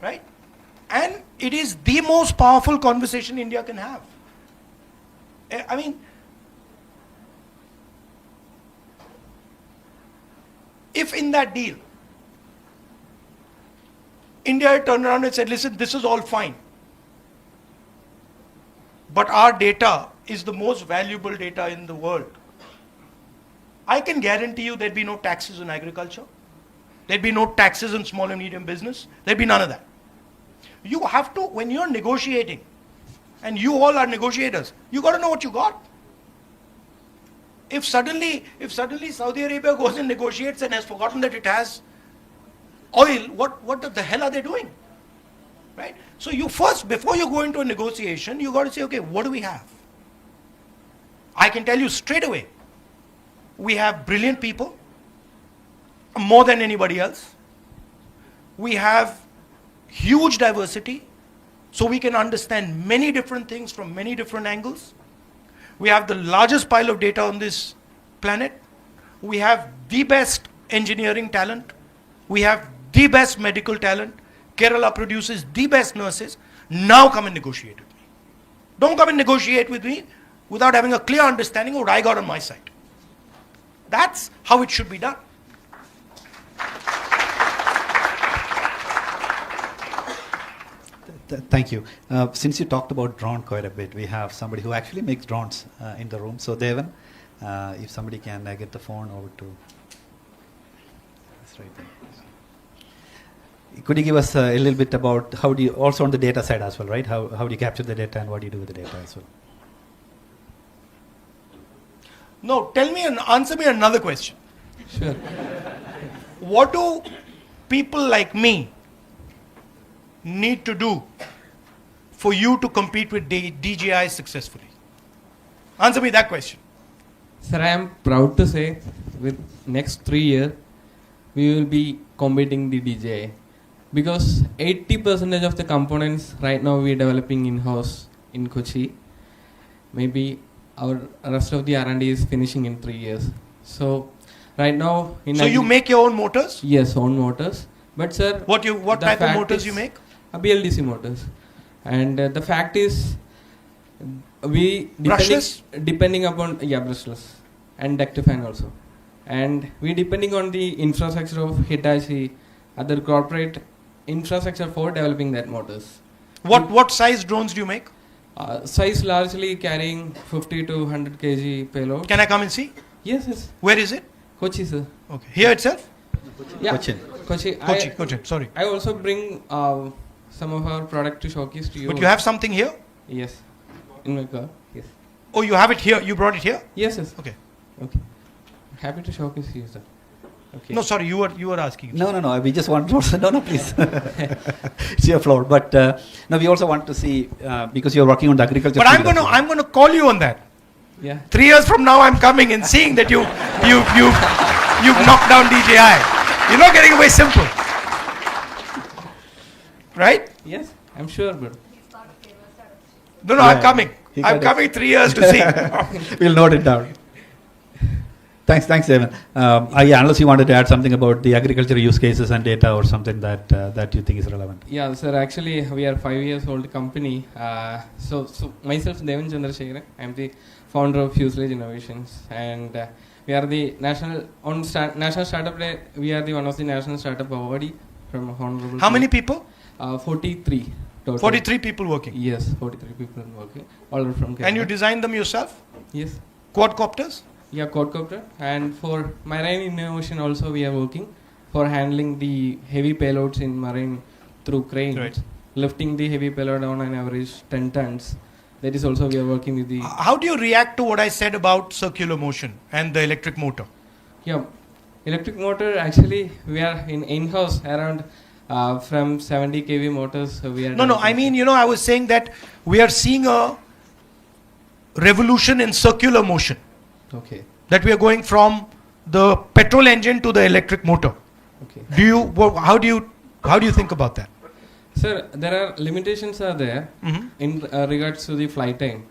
Speaker 1: Right? And it is the most powerful conversation India can have. I mean, if in that deal, India had turned around and said, listen, this is all fine, but our data is the most valuable data in the world, I can guarantee you there'd be no taxes on agriculture, there'd be no taxes on small and medium business, there'd be none of that. You have to, when you're negotiating, and you all are negotiators, you got to know what you got. If suddenly Saudi Arabia goes and negotiates and has forgotten that it has oil, what the hell are they doing? Right? So you first, before you go into a negotiation, you got to say, okay, what do we have? I can tell you straight away, we have brilliant people, more than anybody else. We have huge diversity, so we can understand many different things from many different angles. We have the largest pile of data on this planet. We have the best engineering talent. We have the best medical talent. Kerala produces the best nurses. Now come and negotiate with me. Don't come and negotiate with me without having a clear understanding of what I got on my side. That's how it should be done.
Speaker 5: Thank you. Since you talked about drone quite a bit, we have somebody who actually makes drones in the room. So Devan, if somebody can get the phone over to... That's right there. Could you give us a little bit about how do you, also on the data side as well, right? How do you capture the data and what do you do with the data as well?
Speaker 1: No, tell me and answer me another question.
Speaker 10: Sure.
Speaker 1: What do people like me need to do for you to compete with DJI successfully? Answer me that question.
Speaker 10: Sir, I am proud to say with next 3 years, we will be competing the DJI. Because 80% of the components right now we are developing in-house in Kochi. Maybe our rest of the R&D is finishing in 3 years. So right now...
Speaker 1: So you make your own motors?
Speaker 10: Yes, own motors. But sir...
Speaker 1: What type of motors you make?
Speaker 10: BLDC motors. And the fact is, depending upon brushless and duct fan also, and we depending on the infrastructure of Hitachi, other corporate infrastructure for developing that motors.
Speaker 1: What size drones do you make?
Speaker 10: Size largely carrying 50 to 100 kg payload.
Speaker 1: Can I come and see?
Speaker 10: Yes.
Speaker 1: Where is it?
Speaker 10: Kochi, sir.
Speaker 1: Okay. Here itself?
Speaker 10: Yeah.
Speaker 1: Kochi. Sorry.
Speaker 10: I also bring some of our product to showcase to you.
Speaker 1: But you have something here?
Speaker 10: Yes. In my car. Yes.
Speaker 1: Oh, you have it here? You brought it here?
Speaker 10: Yes.
Speaker 1: Okay.
Speaker 10: Happy to showcase you, sir. Okay.
Speaker 1: No, sorry, you were asking.
Speaker 5: No. We just want to... No, please. It's your floor. But no, we also want to see, because you're working on the agriculture...
Speaker 1: But I'm going to call you on that.
Speaker 10: Yeah.
Speaker 1: 3 years from now, I'm coming and seeing that you've knocked down DJI. You're not getting away simple. Right?
Speaker 10: Yes, I'm sure, but...
Speaker 1: No, I'm coming. I'm coming 3 years to see.
Speaker 5: We'll note it down. Thanks, Devan. Unless you wanted to add something about the agriculture use cases and data or something that you think is relevant.
Speaker 10: Yeah, sir. Actually, we are 5 years old company. So myself, Devan Chandrasekharan, I am the founder of Fuselage Innovations, and we are the National Startup Day. We are one of the National Startup Awardee from Honorable.
Speaker 1: How many people?
Speaker 10: 43. Total.
Speaker 1: 43 people working.
Speaker 10: Yes, 43 people working. All are from Kerala.
Speaker 1: And you designed them yourself?
Speaker 10: Yes.
Speaker 1: Quadcopters?
Speaker 10: Yeah, quadcopter. And for marine innovation also we are working for handling the heavy payloads in marine through cranes.
Speaker 1: Right.
Speaker 10: Lifting the heavy payload on an average 10 tons. That is also we are working with the...
Speaker 1: How do you react to what I said about circular motion and the electric motor?
Speaker 10: Yeah, electric motor actually we are in-house around from 70 kV motors. We are
Speaker 1: No, I mean, I was saying that we are seeing a revolution in circular motion.
Speaker 10: Okay.
Speaker 1: That we are going from the petrol engine to the electric motor.
Speaker 10: Okay.
Speaker 1: How do you think about that?
Speaker 10: Sir, there are limitations are there in regards to the flight time.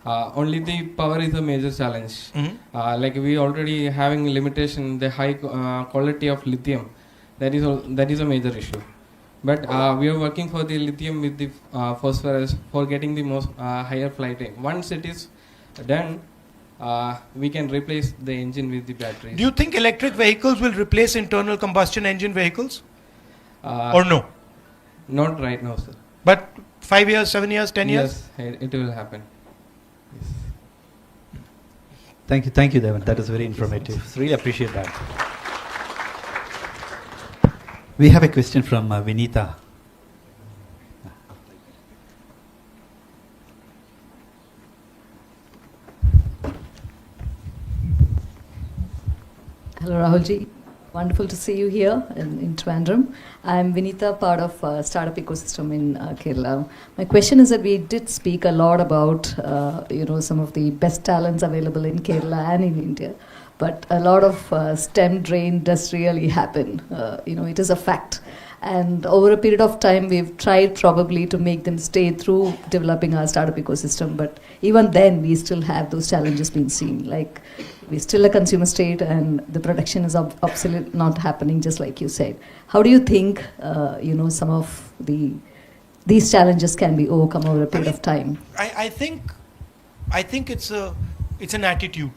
Speaker 10: Only the power is a major challenge. Like we already having limitation, the high quality of lithium, that is a major issue. But we are working for the lithium with the phosphorus for getting the most higher flight time. Once it is done, we can replace the engine with the batteries.
Speaker 1: Do you think electric vehicles will replace internal combustion engine vehicles? Or no?
Speaker 10: Not right now, sir.
Speaker 1: But 5 years, 7 years, 10 years?
Speaker 10: Yes, it will happen. Yes.
Speaker 11: Thank you, Devan. That is very informative. Really appreciate that. We have a question from Vinita.
Speaker 12: Hello, Rahulji. Wonderful to see you here in Trivandrum. I'm Vinita, part of startup ecosystem in Keralam. My question is that we did speak a lot about some of the best talents available in Kerala and in India, but a lot of STEM drain does really happen. It is a fact. And over a period of time, we've tried probably to make them stay through developing our startup ecosystem, but even then, we still have those challenges being seen. Like, we're still a consumer state, and the production is absolutely not happening, just like you said. How do you think, some of these challenges can be overcome over a period of time?
Speaker 1: I think it's an attitude.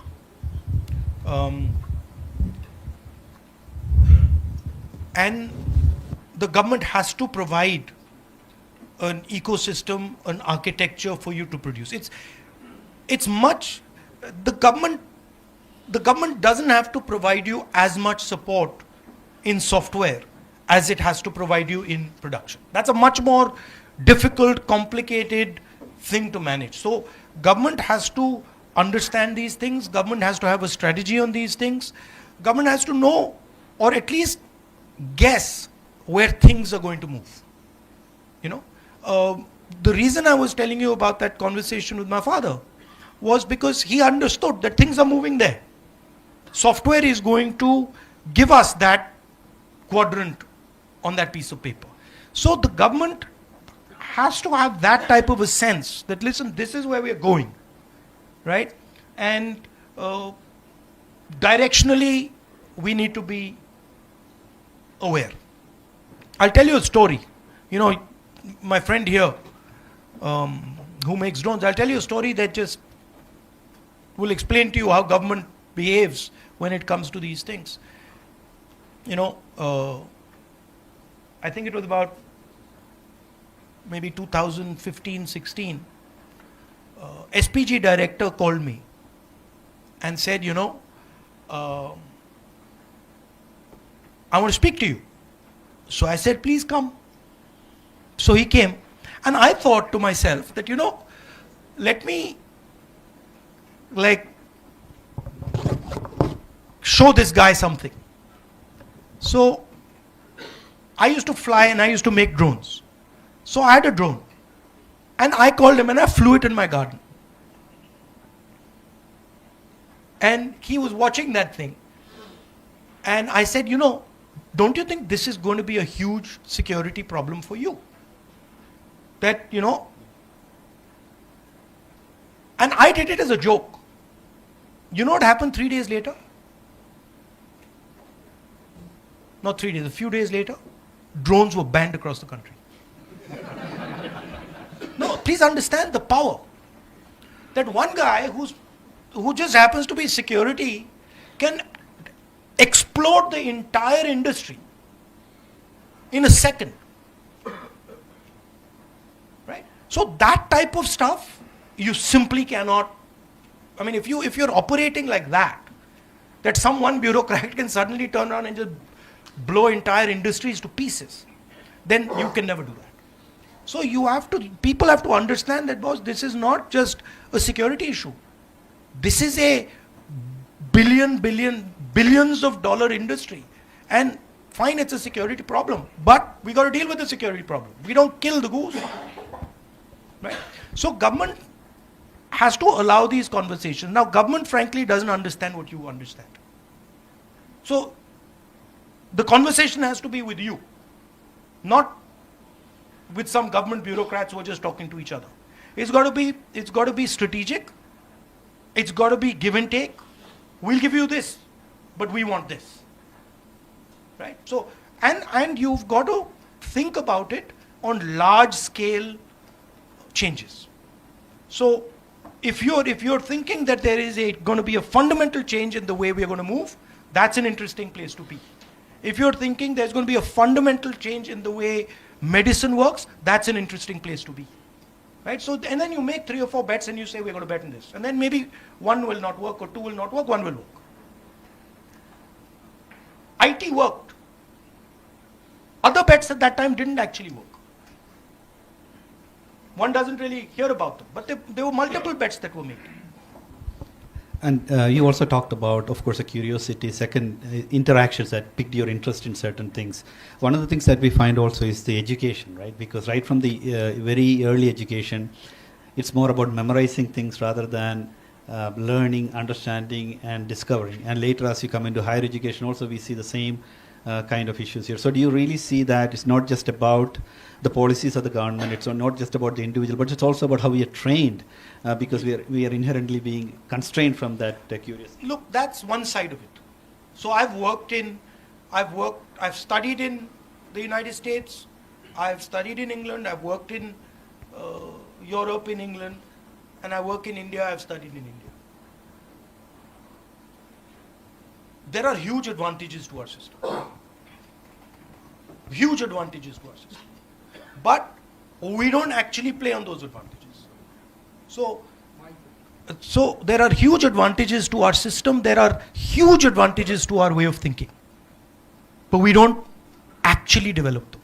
Speaker 1: And the government has to provide an ecosystem, an architecture for you to produce. The government doesn't have to provide you as much support in software as it has to provide you in production. That's a much more difficult, complicated thing to manage. So government has to understand these things. Government has to have a strategy on these things. Government has to know, or at least guess, where things are going to move. The reason I was telling you about that conversation with my father was because he understood that things are moving there. Software is going to give us that quadrant on that piece of paper. So the government has to have that type of a sense that, listen, this is where we are going, right? And directionally, we need to be aware. I'll tell you a story. My friend here, who makes drones, I'll tell you a story that just will explain to you how government behaves when it comes to these things. I think it was about maybe 2015-16. SPG director called me and said, I want to speak to you. So I said, please come. So he came. And I thought to myself that, let me show this guy something. So I used to fly and I used to make drones. So I had a drone. And I called him and I flew it in my garden. And he was watching that thing. And I said, don't you think this is going to be a huge security problem for you? That, and I did it as a joke. You know what happened 3 days later? Not 3 days, a few days later, drones were banned across the country. No, please understand the power. That one guy who just happens to be security can explode the entire industry in a second. Right? So that type of stuff, you simply cannot, if you're operating like that some one bureaucrat can suddenly turn around and just blow entire industries to pieces, then you can never do that. So people have to understand that, boss, this is not just a security issue. This is a billions of dollar industry. And fine, it's a security problem, but we got to deal with the security problem. We don't kill the goose. Right? So government has to allow these conversations. Now, government frankly doesn't understand what you understand. So the conversation has to be with you, not with some government bureaucrats who are just talking to each other. It's got to be strategic. It's got to be give and take. We'll give you this, but we want this. Right? So, and you've got to think about it on large scale changes. So if you're thinking that there is going to be a fundamental change in the way we're going to move, that's an interesting place to be. If you're thinking there's going to be a fundamental change in the way medicine works, that's an interesting place to be. Right? So, and then you make 3 or 4 bets and you say we're going to bet on this. And then maybe 1 will not work or 2 will not work, 1 will work. IT worked. Other bets at that time didn't actually work. One doesn't really hear about them, but there were multiple bets that were made.
Speaker 11: And you also talked about, of course, a curiosity, second, interactions that piqued your interest in certain things. One of the things that we find also is the education, right? Because right from the very early education, it's more about memorizing things rather than learning, understanding, and discovering. And later, as you come into higher education, also we see the same kind of issues here. So do you really see that it's not just about the policies of the government, it's not just about the individual, but it's also about how we are trained, because we are inherently being constrained from that curiosity?
Speaker 1: Look, that's one side of it. So I've studied in the United States, I've studied in England, I've worked in Europe, in England, and I work in India, I've studied in India. There are huge advantages to our system. Huge advantages to our system. But we don't actually play on those advantages. So there are huge advantages to our system, there are huge advantages to our way of thinking. But we don't actually develop them.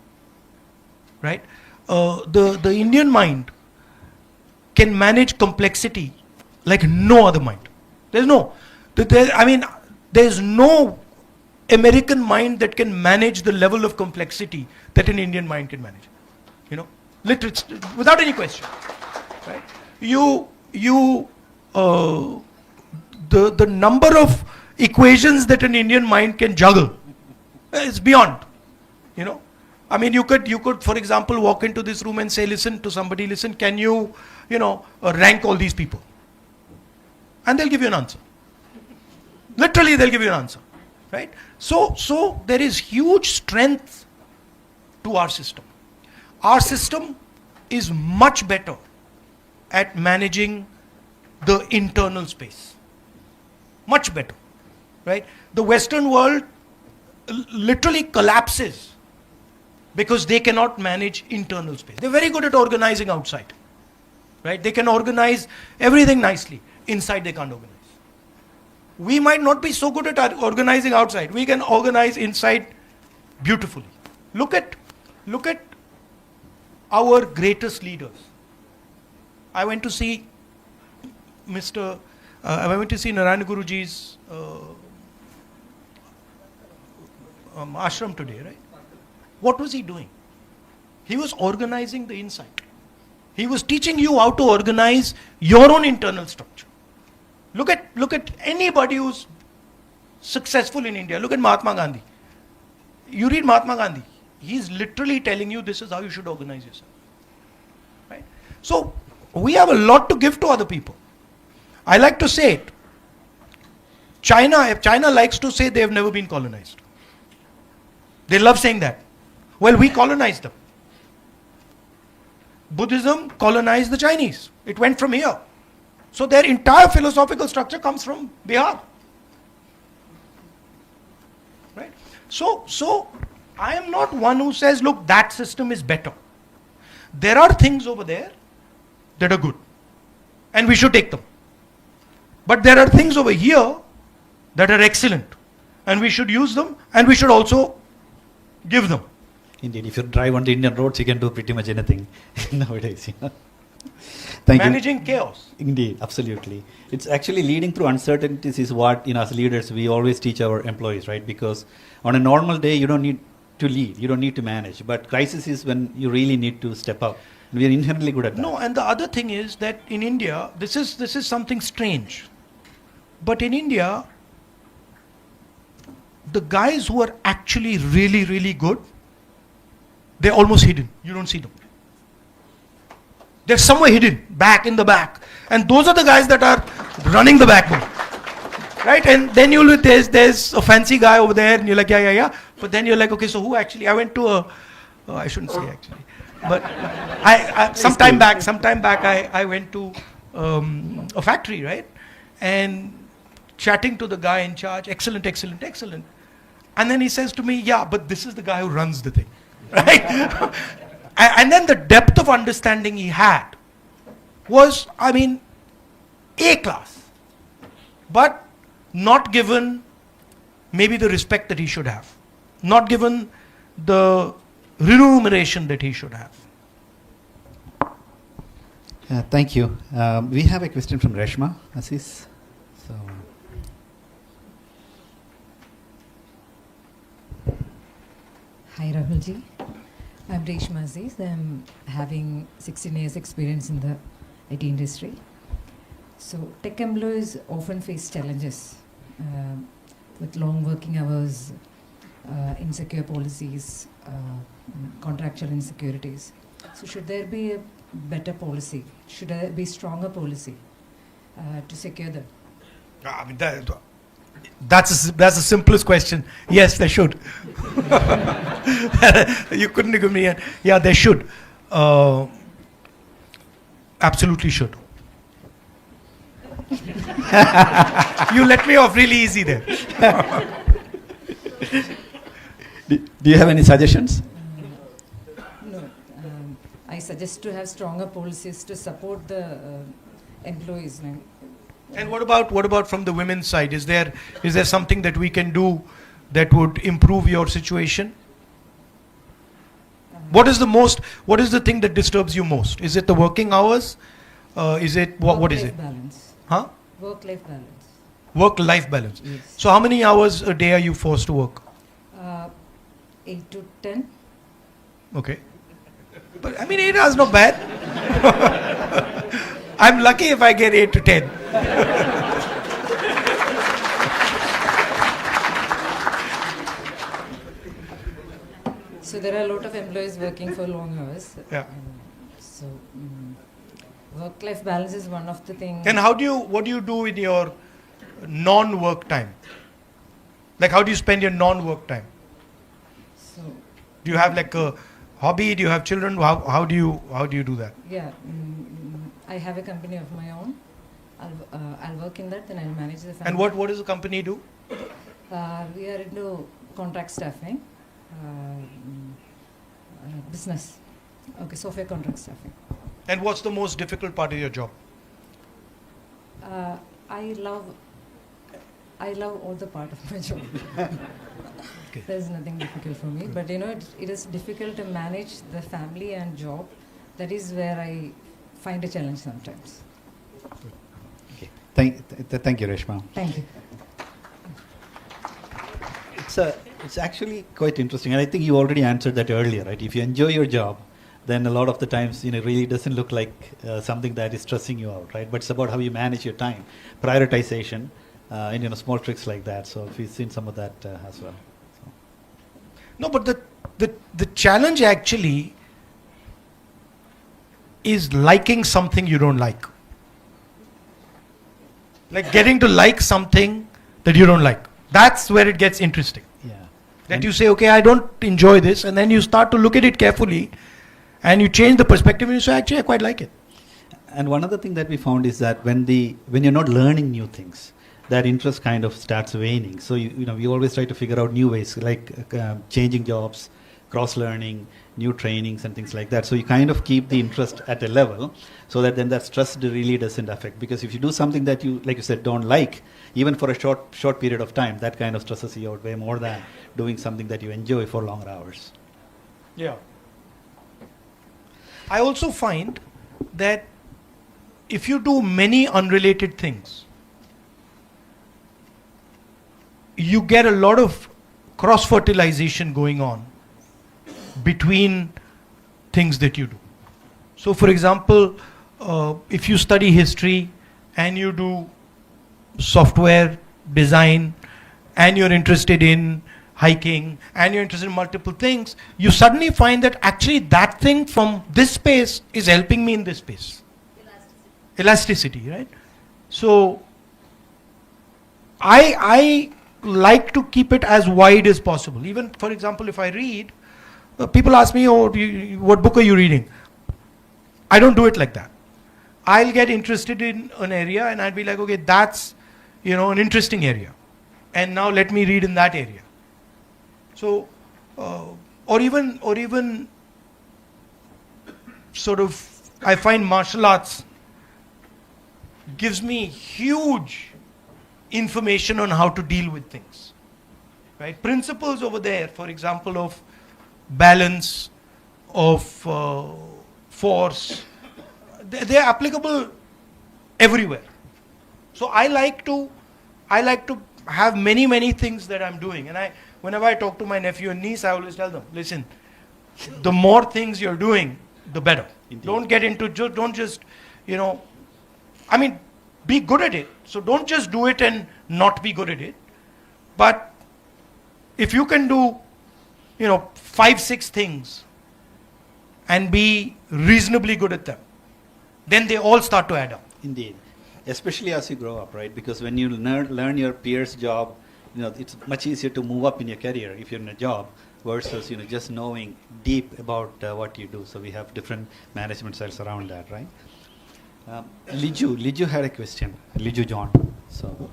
Speaker 1: Right? The Indian mind can manage complexity like no other mind. There's no American mind that can manage the level of complexity that an Indian mind can manage. You know, literally, without any question. Right? The number of equations that an Indian mind can juggle is beyond. You know, I mean, you could, for example, walk into this room and say, listen to somebody, listen, can you rank all these people? And they'll give you an answer. Literally, they'll give you an answer, right? So there is huge strength to our system. Our system is much better at managing the internal space. Much better, right? The Western world literally collapses because they cannot manage internal space. They're very good at organizing outside, right? They can organize everything nicely. Inside, they can't organize. We might not be so good at organizing outside. We can organize inside beautifully. Look at our greatest leaders. I went to see Narayana Guruji's ashram today, right? What was he doing? He was organizing the inside. He was teaching you how to organize your own internal structure. Look at anybody who's successful in India. Look at Mahatma Gandhi. You read Mahatma Gandhi. He's literally telling you this is how you should organize yourself. Right? So we have a lot to give to other people. I like to say it. China likes to say they have never been colonized. They love saying that. Well, we colonized them. Buddhism colonized the Chinese. It went from here. So their entire philosophical structure comes from Bihar. Right? So I am not one who says, look, that system is better. There are things over there that are good, and we should take them. But there are things over here that are excellent, and we should use them, and we should also give them.
Speaker 11: Indeed, if you drive on the Indian roads, you can do pretty much anything nowadays.
Speaker 1: Managing chaos.
Speaker 11: Indeed, absolutely. It's actually leading through uncertainties is what, as leaders, we always teach our employees, right? Because on a normal day, you don't need to lead, you don't need to manage. But crisis is when you really need to step up. We are inherently good at that.
Speaker 1: No, and the other thing is that in India, this is something strange. But in India, the guys who are actually really, really good, they're almost hidden. You don't see them. They're somewhere hidden, back in the back. And those are the guys that are running the backbone. Right? And then there's a fancy guy over there, and you're like, yeah. But then you're like, okay, so who actually? I went to I shouldn't say actually. But sometime back, I went to a factory, right? And chatting to the guy in charge, excellent. And then he says to me, yeah, but this is the guy who runs the thing, right? And then the depth of understanding he had was, I mean, A class, but not given maybe the respect that he should have, not given the remuneration that he should have.
Speaker 11: Thank you. We have a question from Reshma Aziz. So,
Speaker 13: hi Rahulji, I'm Reshma Aziz. I'm having 16 years experience in the IT industry. So tech employees often face challenges with long working hours, insecure policies, contractual insecurities. So should there be a better policy? Should there be stronger policy to secure them?
Speaker 1: I mean, that's the simplest question. Yes, they should. You couldn't give me a, yeah, they should. Absolutely should. You let me off really easy there.
Speaker 11: do you have any suggestions?
Speaker 13: No. I suggest to have stronger policies to support the employees.
Speaker 1: And what about from the women's side? Is there something that we can do that would improve your situation? What is the thing that disturbs you most? Is it the working hours? Is it what is it?
Speaker 13: Balance.
Speaker 1: Huh?
Speaker 13: Work-life balance.
Speaker 1: Work-life balance.
Speaker 13: Yes.
Speaker 1: So how many hours a day are you forced to work?
Speaker 13: 8 to 10.
Speaker 1: Okay. But I mean, 8 hours not bad. I'm lucky if I get 8 to 10.
Speaker 13: So there are a lot of employees working for long hours.
Speaker 1: Yeah.
Speaker 13: So work-life balance is one of the things.
Speaker 1: And what do you do in your non-work time? Like, how do you spend your non-work time?
Speaker 13: So
Speaker 1: do you have like a hobby? Do you have children? How do you do that?
Speaker 13: Yeah, I have a company of my own. I'll work in that, then I'll manage the family.
Speaker 1: And what does the company do?
Speaker 13: We are into contract staffing, business. Okay, software contract staffing.
Speaker 1: And what's the most difficult part of your job?
Speaker 13: I love all the part of my job.
Speaker 1: Okay.
Speaker 13: There's nothing difficult for me, but it is difficult to manage the family and job. That is where I find a challenge sometimes.
Speaker 11: Okay. Thank you, Reshma.
Speaker 13: Thank you.
Speaker 11: It's actually quite interesting, and I think you already answered that earlier, right? If you enjoy your job, then a lot of the times, it really doesn't look like something that is stressing you out, right? But it's about how you manage your time, prioritization, and small tricks like that. So we've seen some of that as well. So.
Speaker 1: No, but the challenge actually is liking something you don't like. Like getting to like something that you don't like. That's where it gets interesting.
Speaker 11: Yeah.
Speaker 1: That you say, okay, I don't enjoy this, and then you start to look at it carefully, and you change the perspective, and you say, actually, I quite like it.
Speaker 11: And one other thing that we found is that when you're not learning new things, that interest kind of starts waning. So we always try to figure out new ways, like changing jobs, cross-learning, new trainings and things like that. So you kind of keep the interest at a level so that then that stress really doesn't affect. Because if you do something that you, like you said, don't like, even for a short period of time, that kind of stresses you out way more than doing something that you enjoy for longer hours.
Speaker 1: Yeah. I also find that if you do many unrelated things, you get a lot of cross-fertilization going on between things that you do. So for example, if you study history and you do software design and you're interested in hiking, and you're interested in multiple things, you suddenly find that actually that thing from this space is helping me in this space. Elasticity, right? So I like to keep it as wide as possible. Even, for example, if I read, people ask me, oh, what book are you reading? I don't do it like that. I'll get interested in an area and I'll be like, okay, that's, an interesting area. And now let me read in that area. So, or even sort of, I find martial arts gives me huge information on how to deal with things, right? Principles over there, for example, of balance, of force, they are applicable everywhere. So I like to have many things that I'm doing, and whenever I talk to my nephew and niece, I always tell them, listen, the more things you're doing, the better. Indeed. Don't get into, don't just, be good at it. So don't just do it and not be good at it. But if you can do, 5-6 things and be reasonably good at them, then they all start to add up.
Speaker 11: Indeed. Especially as you grow up, right? Because when you learn your peer's job, it's much easier to move up in your career if you're in a job versus, just knowing deep about what you do. So we have different management styles around that, right? Liju had a question. Liju John. So.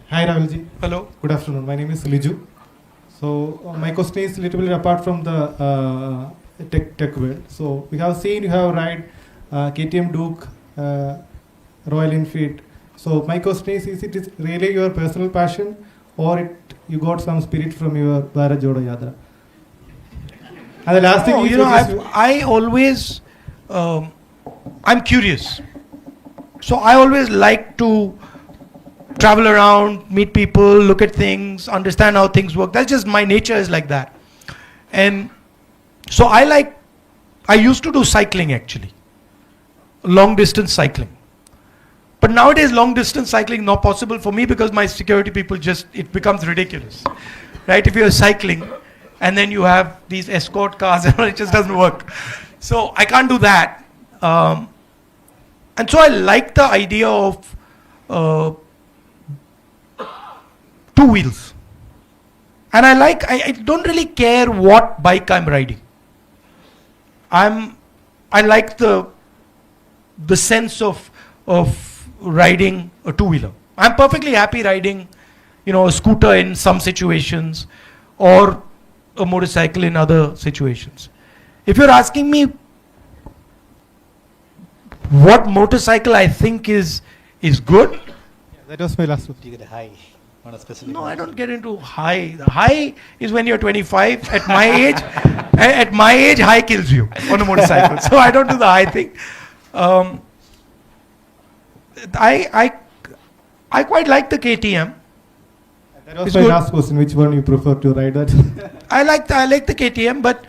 Speaker 14: Hi Rahulji.
Speaker 1: Hello.
Speaker 14: Good afternoon. My name is Liju. So my question is a little bit apart from the tech world. So we have seen you have ride KTM Duke, Royal Enfield. So my question is it really your personal passion, or you got some spirit from your Bharat Jodo Yatra? And the last thing is,
Speaker 1: I always, I'm curious. So I always like to travel around, meet people, look at things, understand how things work. That's just my nature is like that. And so I used to do cycling actually, long distance cycling. But nowadays long distance cycling not possible for me because my security people it becomes ridiculous. Right? If you're cycling and then you have these escort cars, it just doesn't work. So I can't do that. And so I like the idea of two wheels. And I don't really care what bike I'm riding. I like the sense of riding a two-wheeler. I'm perfectly happy riding, a scooter in some situations or a motorcycle in other situations. If you're asking me what motorcycle I think is good.
Speaker 14: Yeah, that was my last one.
Speaker 11: Do you get a high on a specific?
Speaker 1: No, I don't get into high. The high is when you're 25. At my age, high kills you on a motorcycle. So I don't do the high thing. I quite like the KTM.
Speaker 14: That was my last question. Which one you prefer to ride that?
Speaker 1: I like the KTM, but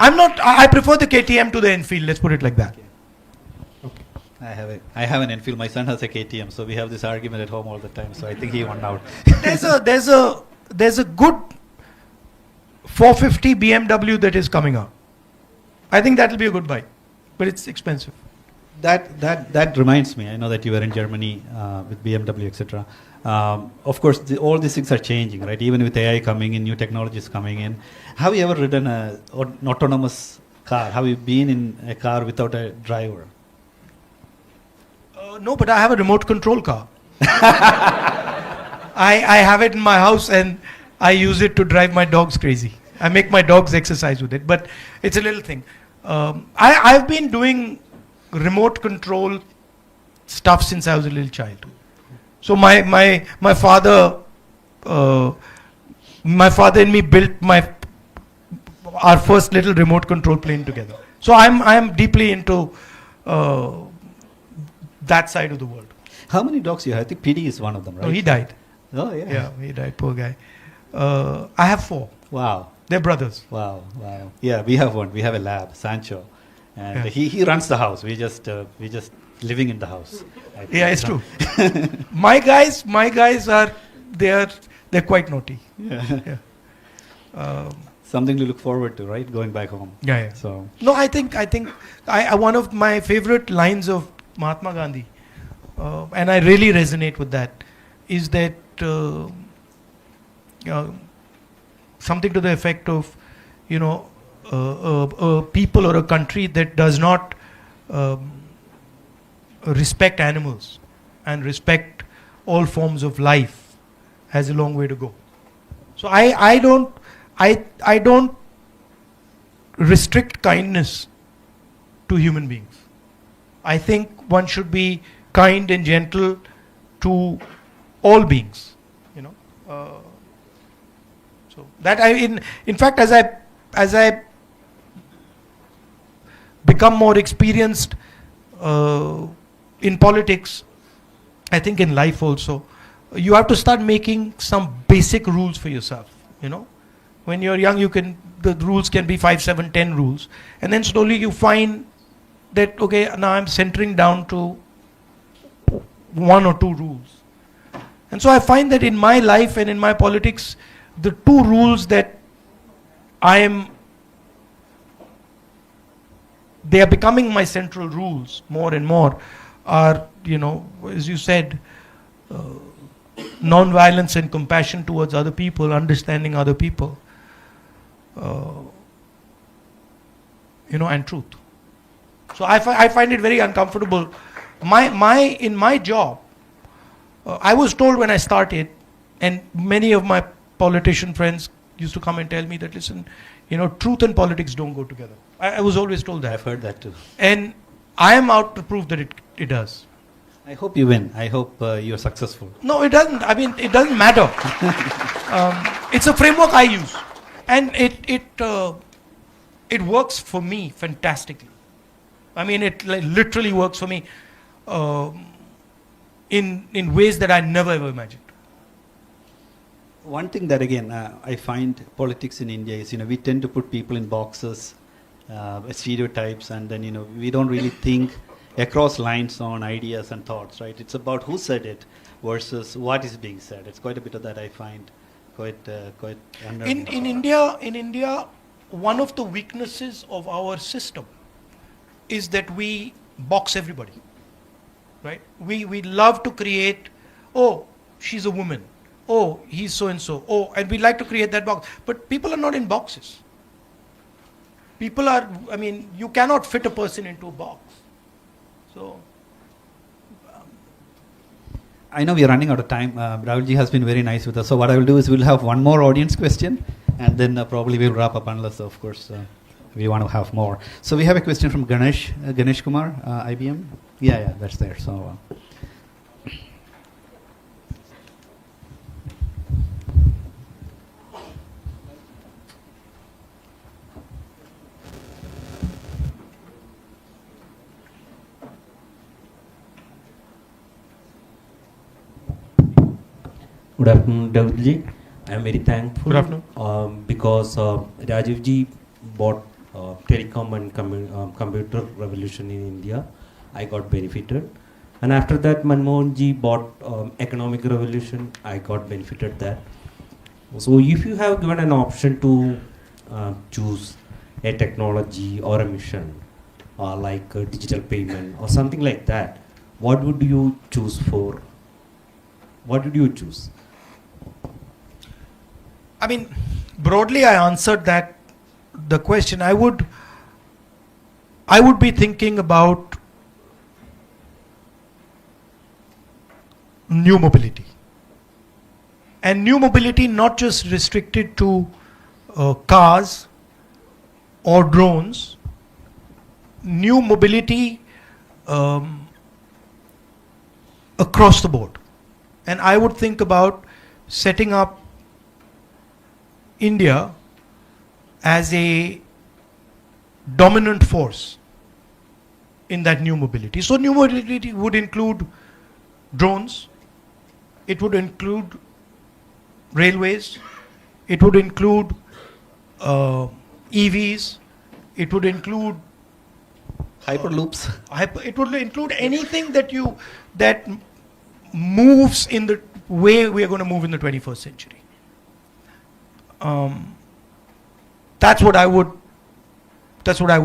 Speaker 1: I prefer the KTM to the Enfield. Let's put it like that.
Speaker 11: Okay. I have an Enfield. My son has a KTM, so we have this argument at home all the time. So I think he won out.
Speaker 1: There's a good 450 BMW that is coming out. I think that will be a good bike, but it's expensive.
Speaker 11: That reminds me. I know that you were in Germany with BMW, etc. Of course, all these things are changing, right? Even with AI coming in, new technologies coming in. Have you ever ridden an autonomous car? Have you been in a car without a driver?
Speaker 1: No, but I have a remote control car. I have it in my house and I use it to drive my dogs crazy. I make my dogs exercise with it, but it's a little thing. I've been doing remote control stuff since I was a little child. So my father and me built our first little remote control plane together. So I'm deeply into that side of the world.
Speaker 11: How many dogs you have? I think PD is one of them, right?
Speaker 1: No, he died.
Speaker 11: Oh yeah.
Speaker 1: Yeah, he died. Poor guy. I have 4.
Speaker 11: Wow.
Speaker 15: They're brothers.
Speaker 11: Wow, wow. Yeah, we have one. We have a lab, Sancho, and
Speaker 15: Yeah.
Speaker 11: he runs the house. We just living in the house. I think.
Speaker 15: Yeah, it's true. my guys are they're quite naughty.
Speaker 11: Yeah.
Speaker 15: Yeah.
Speaker 11: Something to look forward to, right? Going back home.
Speaker 15: Yeah.
Speaker 11: So
Speaker 15: No, I think one of my favorite lines of Mahatma Gandhi, and I really resonate with that, is that something to the effect of, a people or a country that does not respect animals and respect all forms of life has a long way to go. So I don't restrict kindness to human beings. I think one should be kind and gentle to all beings, so that in fact, as I become more experienced in politics, I think in life also, you have to start making some basic rules for yourself. When you're young, the rules can be 5, 7, 10 rules, and then slowly you find that, okay, now I'm centering down to 1 or 2 rules. And so I find that in my life and in my politics, the 2 rules that they are becoming my central rules more and more are, as you said, non-violence and compassion towards other people, understanding other people, and truth. So I find it very uncomfortable. In my job, I was told when I started, and many of my politician friends used to come and tell me that, listen, truth and politics don't go together. I was always told that.
Speaker 11: I've heard that too.
Speaker 15: And I am out to prove that it does.
Speaker 11: I hope you win. I hope you're successful.
Speaker 15: No, it doesn't. I mean, it doesn't matter. It's a framework I use, and it works for me fantastically. I mean, it literally works for me in ways that I never ever imagined.
Speaker 11: One thing that again I find politics in India is, we tend to put people in boxes, stereotypes, and then we don't really think across lines on ideas and thoughts, right? It's about who said it versus what is being said. It's quite a bit of that I find quite
Speaker 15: in India, one of the weaknesses of our system is that we box everybody, right? We love to create, oh, she's a woman, oh, he's so and so, oh, and we like to create that box. But people are not in boxes. People are, you cannot fit a person into a box. So
Speaker 11: I know we are running out of time. Rahulji has been very nice with us. So what I will do is we'll have one more audience question, and then probably we'll wrap up, unless, of course, we want to have more. So we have a question from Ganesh Kumar, IBM. Yeah, that's there. So.
Speaker 16: Good afternoon, Rahulji. I am very thankful.
Speaker 15: Good afternoon.
Speaker 16: Because Rajivji bought telecom and computer revolution in India. I got benefited. And after that, Manmohanji bought economic revolution. I got benefited that. So if you have given an option to choose a technology or a mission, like digital payment or something like that, what would you choose for? What did you choose?
Speaker 15: Broadly, I answered the question. I would be thinking about new mobility. And new mobility not just restricted to cars or drones. New mobility across the board. And I would think about setting up India as a dominant force in that new mobility. So new mobility would include drones, it would include railways, it would include EVs. It would include
Speaker 11: Hyperloops.
Speaker 15: It would include anything that moves in the way we are going to move in the 21st century. That's what I would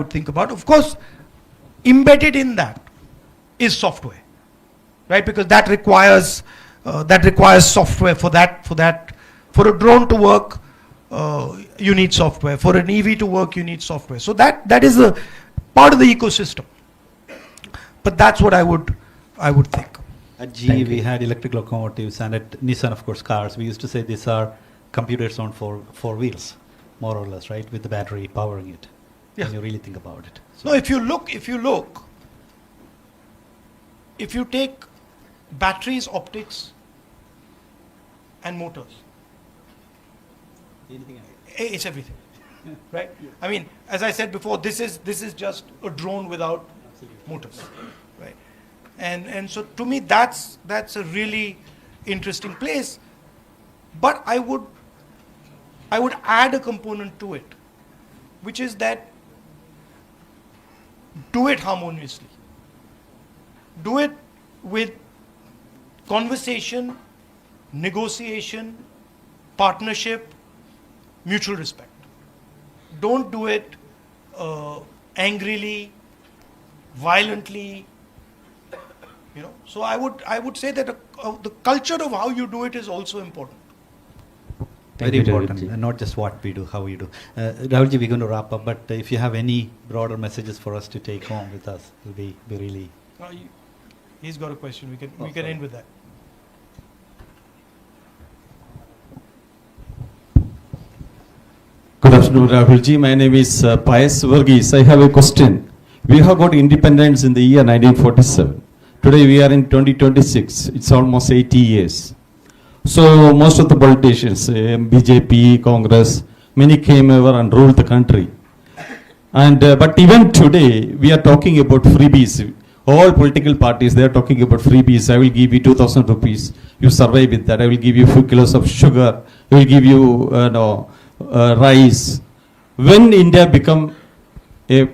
Speaker 15: think about. Of course, embedded in that is software, right? Because that requires software for that. For a drone to work, you need software. For an EV to work, you need software. So that is a part of the ecosystem. But that's what I would think.
Speaker 11: At GE, we had electric locomotives, and at Nissan, of course, cars. We used to say these are computers on four wheels, more or less, right, with the battery powering it.
Speaker 15: Yes.
Speaker 11: When you really think about it.
Speaker 15: No, if you take batteries, optics, and motors, it's everything, right? I mean, as I said before, this is just a drone without motors, right? And so to me, that's a really interesting place. But I would add a component to it, which is that do it harmoniously. Do it with conversation, negotiation, partnership, mutual respect. Don't do it angrily, violently. So I would say that the culture of how you do it is also important.
Speaker 11: Very important, and not just what we do, how we do. Rahulji, we're going to wrap up, but if you have any broader messages for us to take home with us, it will be really...
Speaker 15: He's got a question. We can end with that.
Speaker 17: Good afternoon, Rahulji. My name is Pius Verghese. I have a question. We have got independence in the year 1947. Today we are in 2026. It's almost 80 years. So most of the politicians, BJP, Congress, many came over and ruled the country. And but even today, we are talking about freebies. All political parties, they are talking about freebies. I will give you 2,000 rupees. You survive with that. I will give you a few kilos of sugar. I will give you rice. When India become a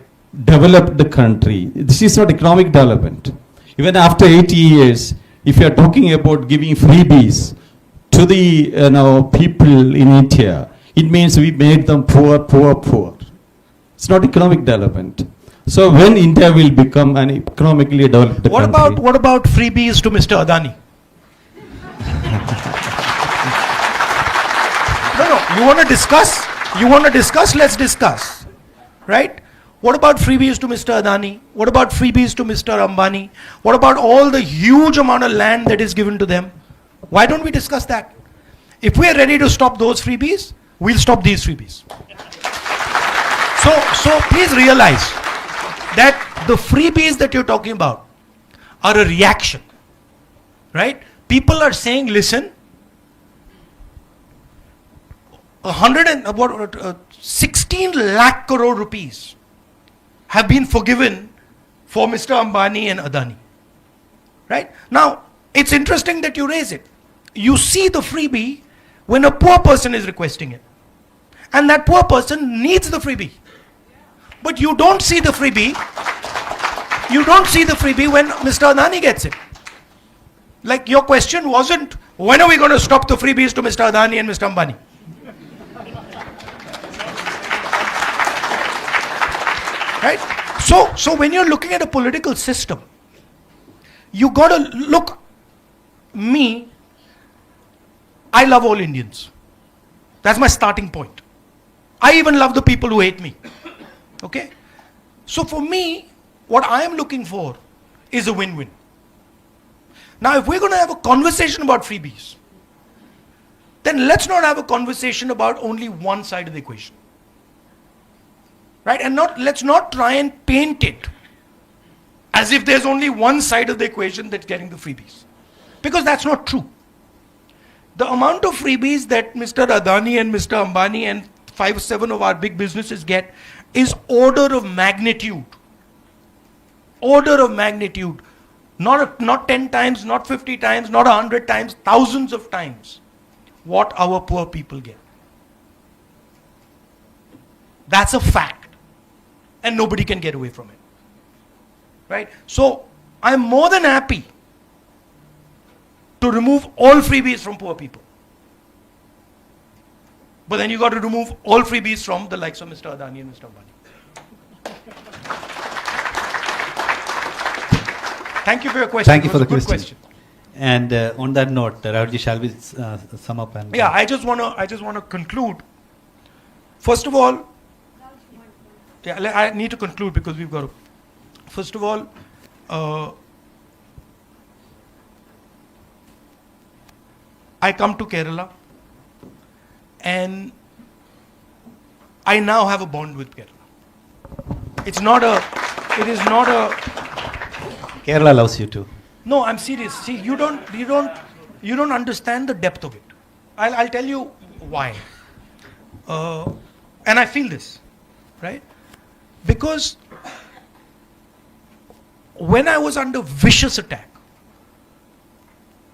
Speaker 17: developed country, this is not economic development. Even after 80 years, if you are talking about giving freebies to the people in India, it means we made them poor. It's not economic development. So when India will become an economically developed country...
Speaker 15: What about freebies to Mr. Adani? No, you want to discuss? Let's discuss. Right? What about freebies to Mr. Adani? What about freebies to Mr. Ambani? What about all the huge amount of land that is given to them? Why don't we discuss that? If we are ready to stop those freebies, we'll stop these freebies. So please realize that the freebies that you're talking about are a reaction, right? People are saying, listen, 16 lakh crore rupees have been forgiven for Mr. Ambani and Adani, right? Now, it's interesting that you raise it. You see the freebie when a poor person is requesting it. And that poor person needs the freebie. But you don't see the freebie. You don't see the freebie when Mr. Adani gets it. Like your question wasn't, when are we going to stop the freebies to Mr. Adani and Mr. Ambani? Right? So when you're looking at a political system, you got to look, I love all Indians. That's my starting point. I even love the people who hate me. Okay? So for me, what I am looking for is a win-win. Now, if we're going to have a conversation about freebies, then let's not have a conversation about only one side of the equation. Right? And let's not try and paint it as if there's only one side of the equation that's getting the freebies. Because that's not true. The amount of freebies that Mr. Adani and Mr. Ambani and 5-7 of our big businesses get is order of magnitude. Order of magnitude. Not 10 times, not 50 times, not 100 times, thousands of times what our poor people get. That's a fact. And nobody can get away from it. Right? So, I'm more than happy to remove all freebies from poor people. But then you got to remove all freebies from the likes of Mr. Adani and Mr. Ambani. Thank you for your question.
Speaker 11: Thank you for the
Speaker 15: Good
Speaker 11: question. And on that note, Rahulji, shall we sum up? And
Speaker 15: yeah, I just want to conclude. First of all, yeah, I need to conclude because we've got to. First of all, I come to Kerala, and I now have a bond with Kerala. It is not a.
Speaker 11: Kerala loves you too.
Speaker 15: No, I'm serious. See, you don't understand the depth of it. I'll tell you why. And I feel this, right? Because when I was under vicious attack,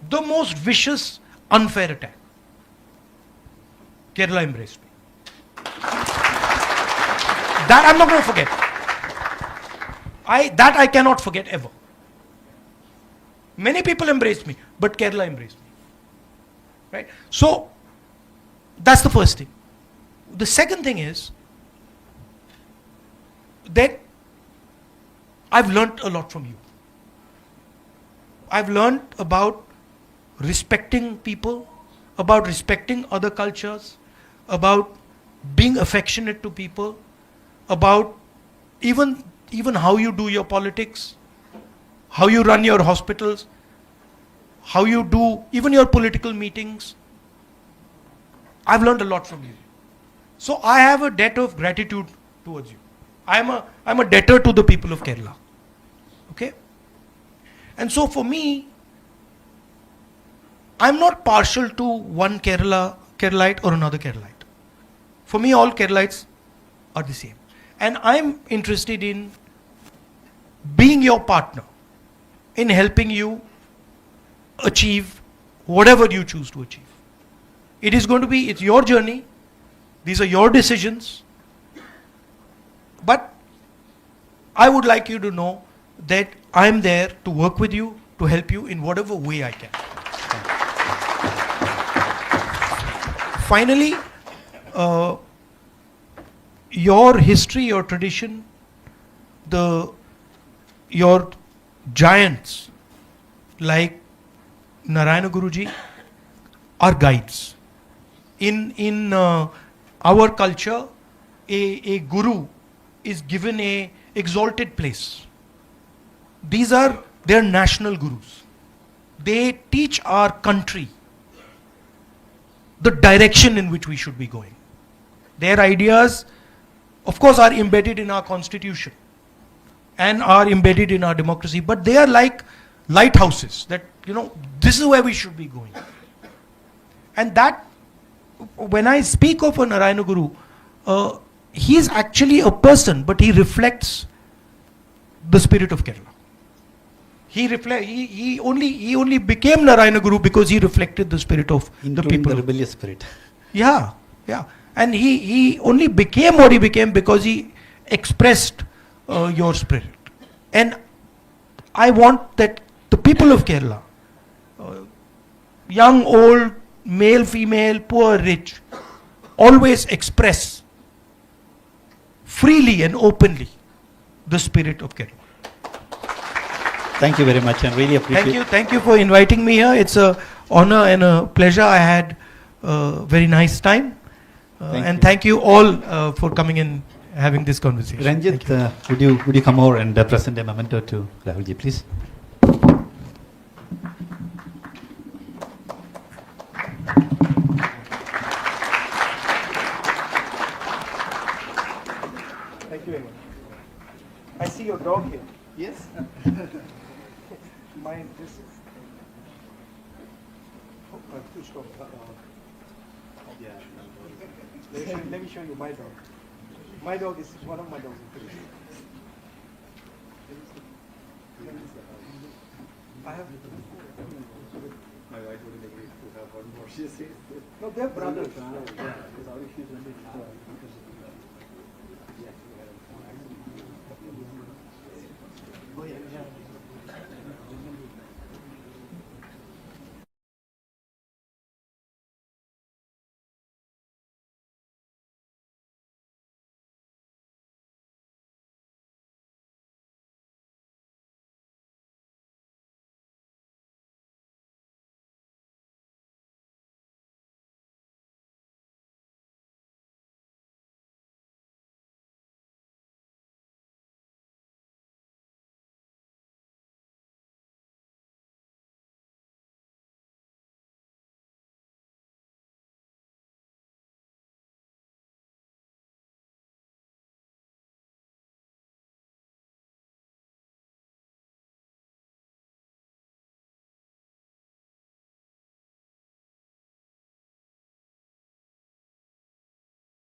Speaker 15: the most vicious, unfair attack, Kerala embraced me. That I'm not going to forget. That I cannot forget ever. Many people embraced me, but Kerala embraced me. Right? So, that's the first thing. The second thing is that I've learnt a lot from you. I've learnt about respecting people, about respecting other cultures, about being affectionate to people, about even how you do your politics, how you run your hospitals, how you do even your political meetings. I've learned a lot from you. So I have a debt of gratitude towards you. I'm a debtor to the people of Kerala. Okay? And so for me, I'm not partial to one Keralite or another Keralite. For me, all Keralites are the same. And I'm interested in being your partner, in helping you achieve whatever you choose to achieve. It's your journey. These are your decisions. But I would like you to know that I'm there to work with you, to help you in whatever way I can. Finally, your history, your tradition, your giants like Narayana Guruji are guides. In our culture, a guru is given a exalted place. They're national gurus. They teach our country the direction in which we should be going. Their ideas, of course, are embedded in our constitution and are embedded in our democracy, but they are like lighthouses that, this is where we should be going. And that, when I speak of a Narayana Guru, he is actually a person, but he reflects the spirit of Kerala. He only became Narayana Guru because he reflected the spirit of the people.
Speaker 11: The rebellious spirit.
Speaker 15: Yeah. And he only became what he became because he expressed your spirit. And I want that the people of Kerala, young, old, male, female, poor, rich, always express freely and openly the spirit of Keralam.
Speaker 11: Thank you very much, and really appreciate.
Speaker 15: Thank you for inviting me here. It's an honor and a pleasure. I had a very nice time, thank you all for coming and having this conversation.
Speaker 11: Ranjit, would you come over and present a memento to Rahulji, please?
Speaker 15: Thank you very much. I see your dog here. Yes. Mine. This is. Let me show you my dog. My dog is one of my dogs. I have. My wife wouldn't agree to have one more. She says. No, they're brothers.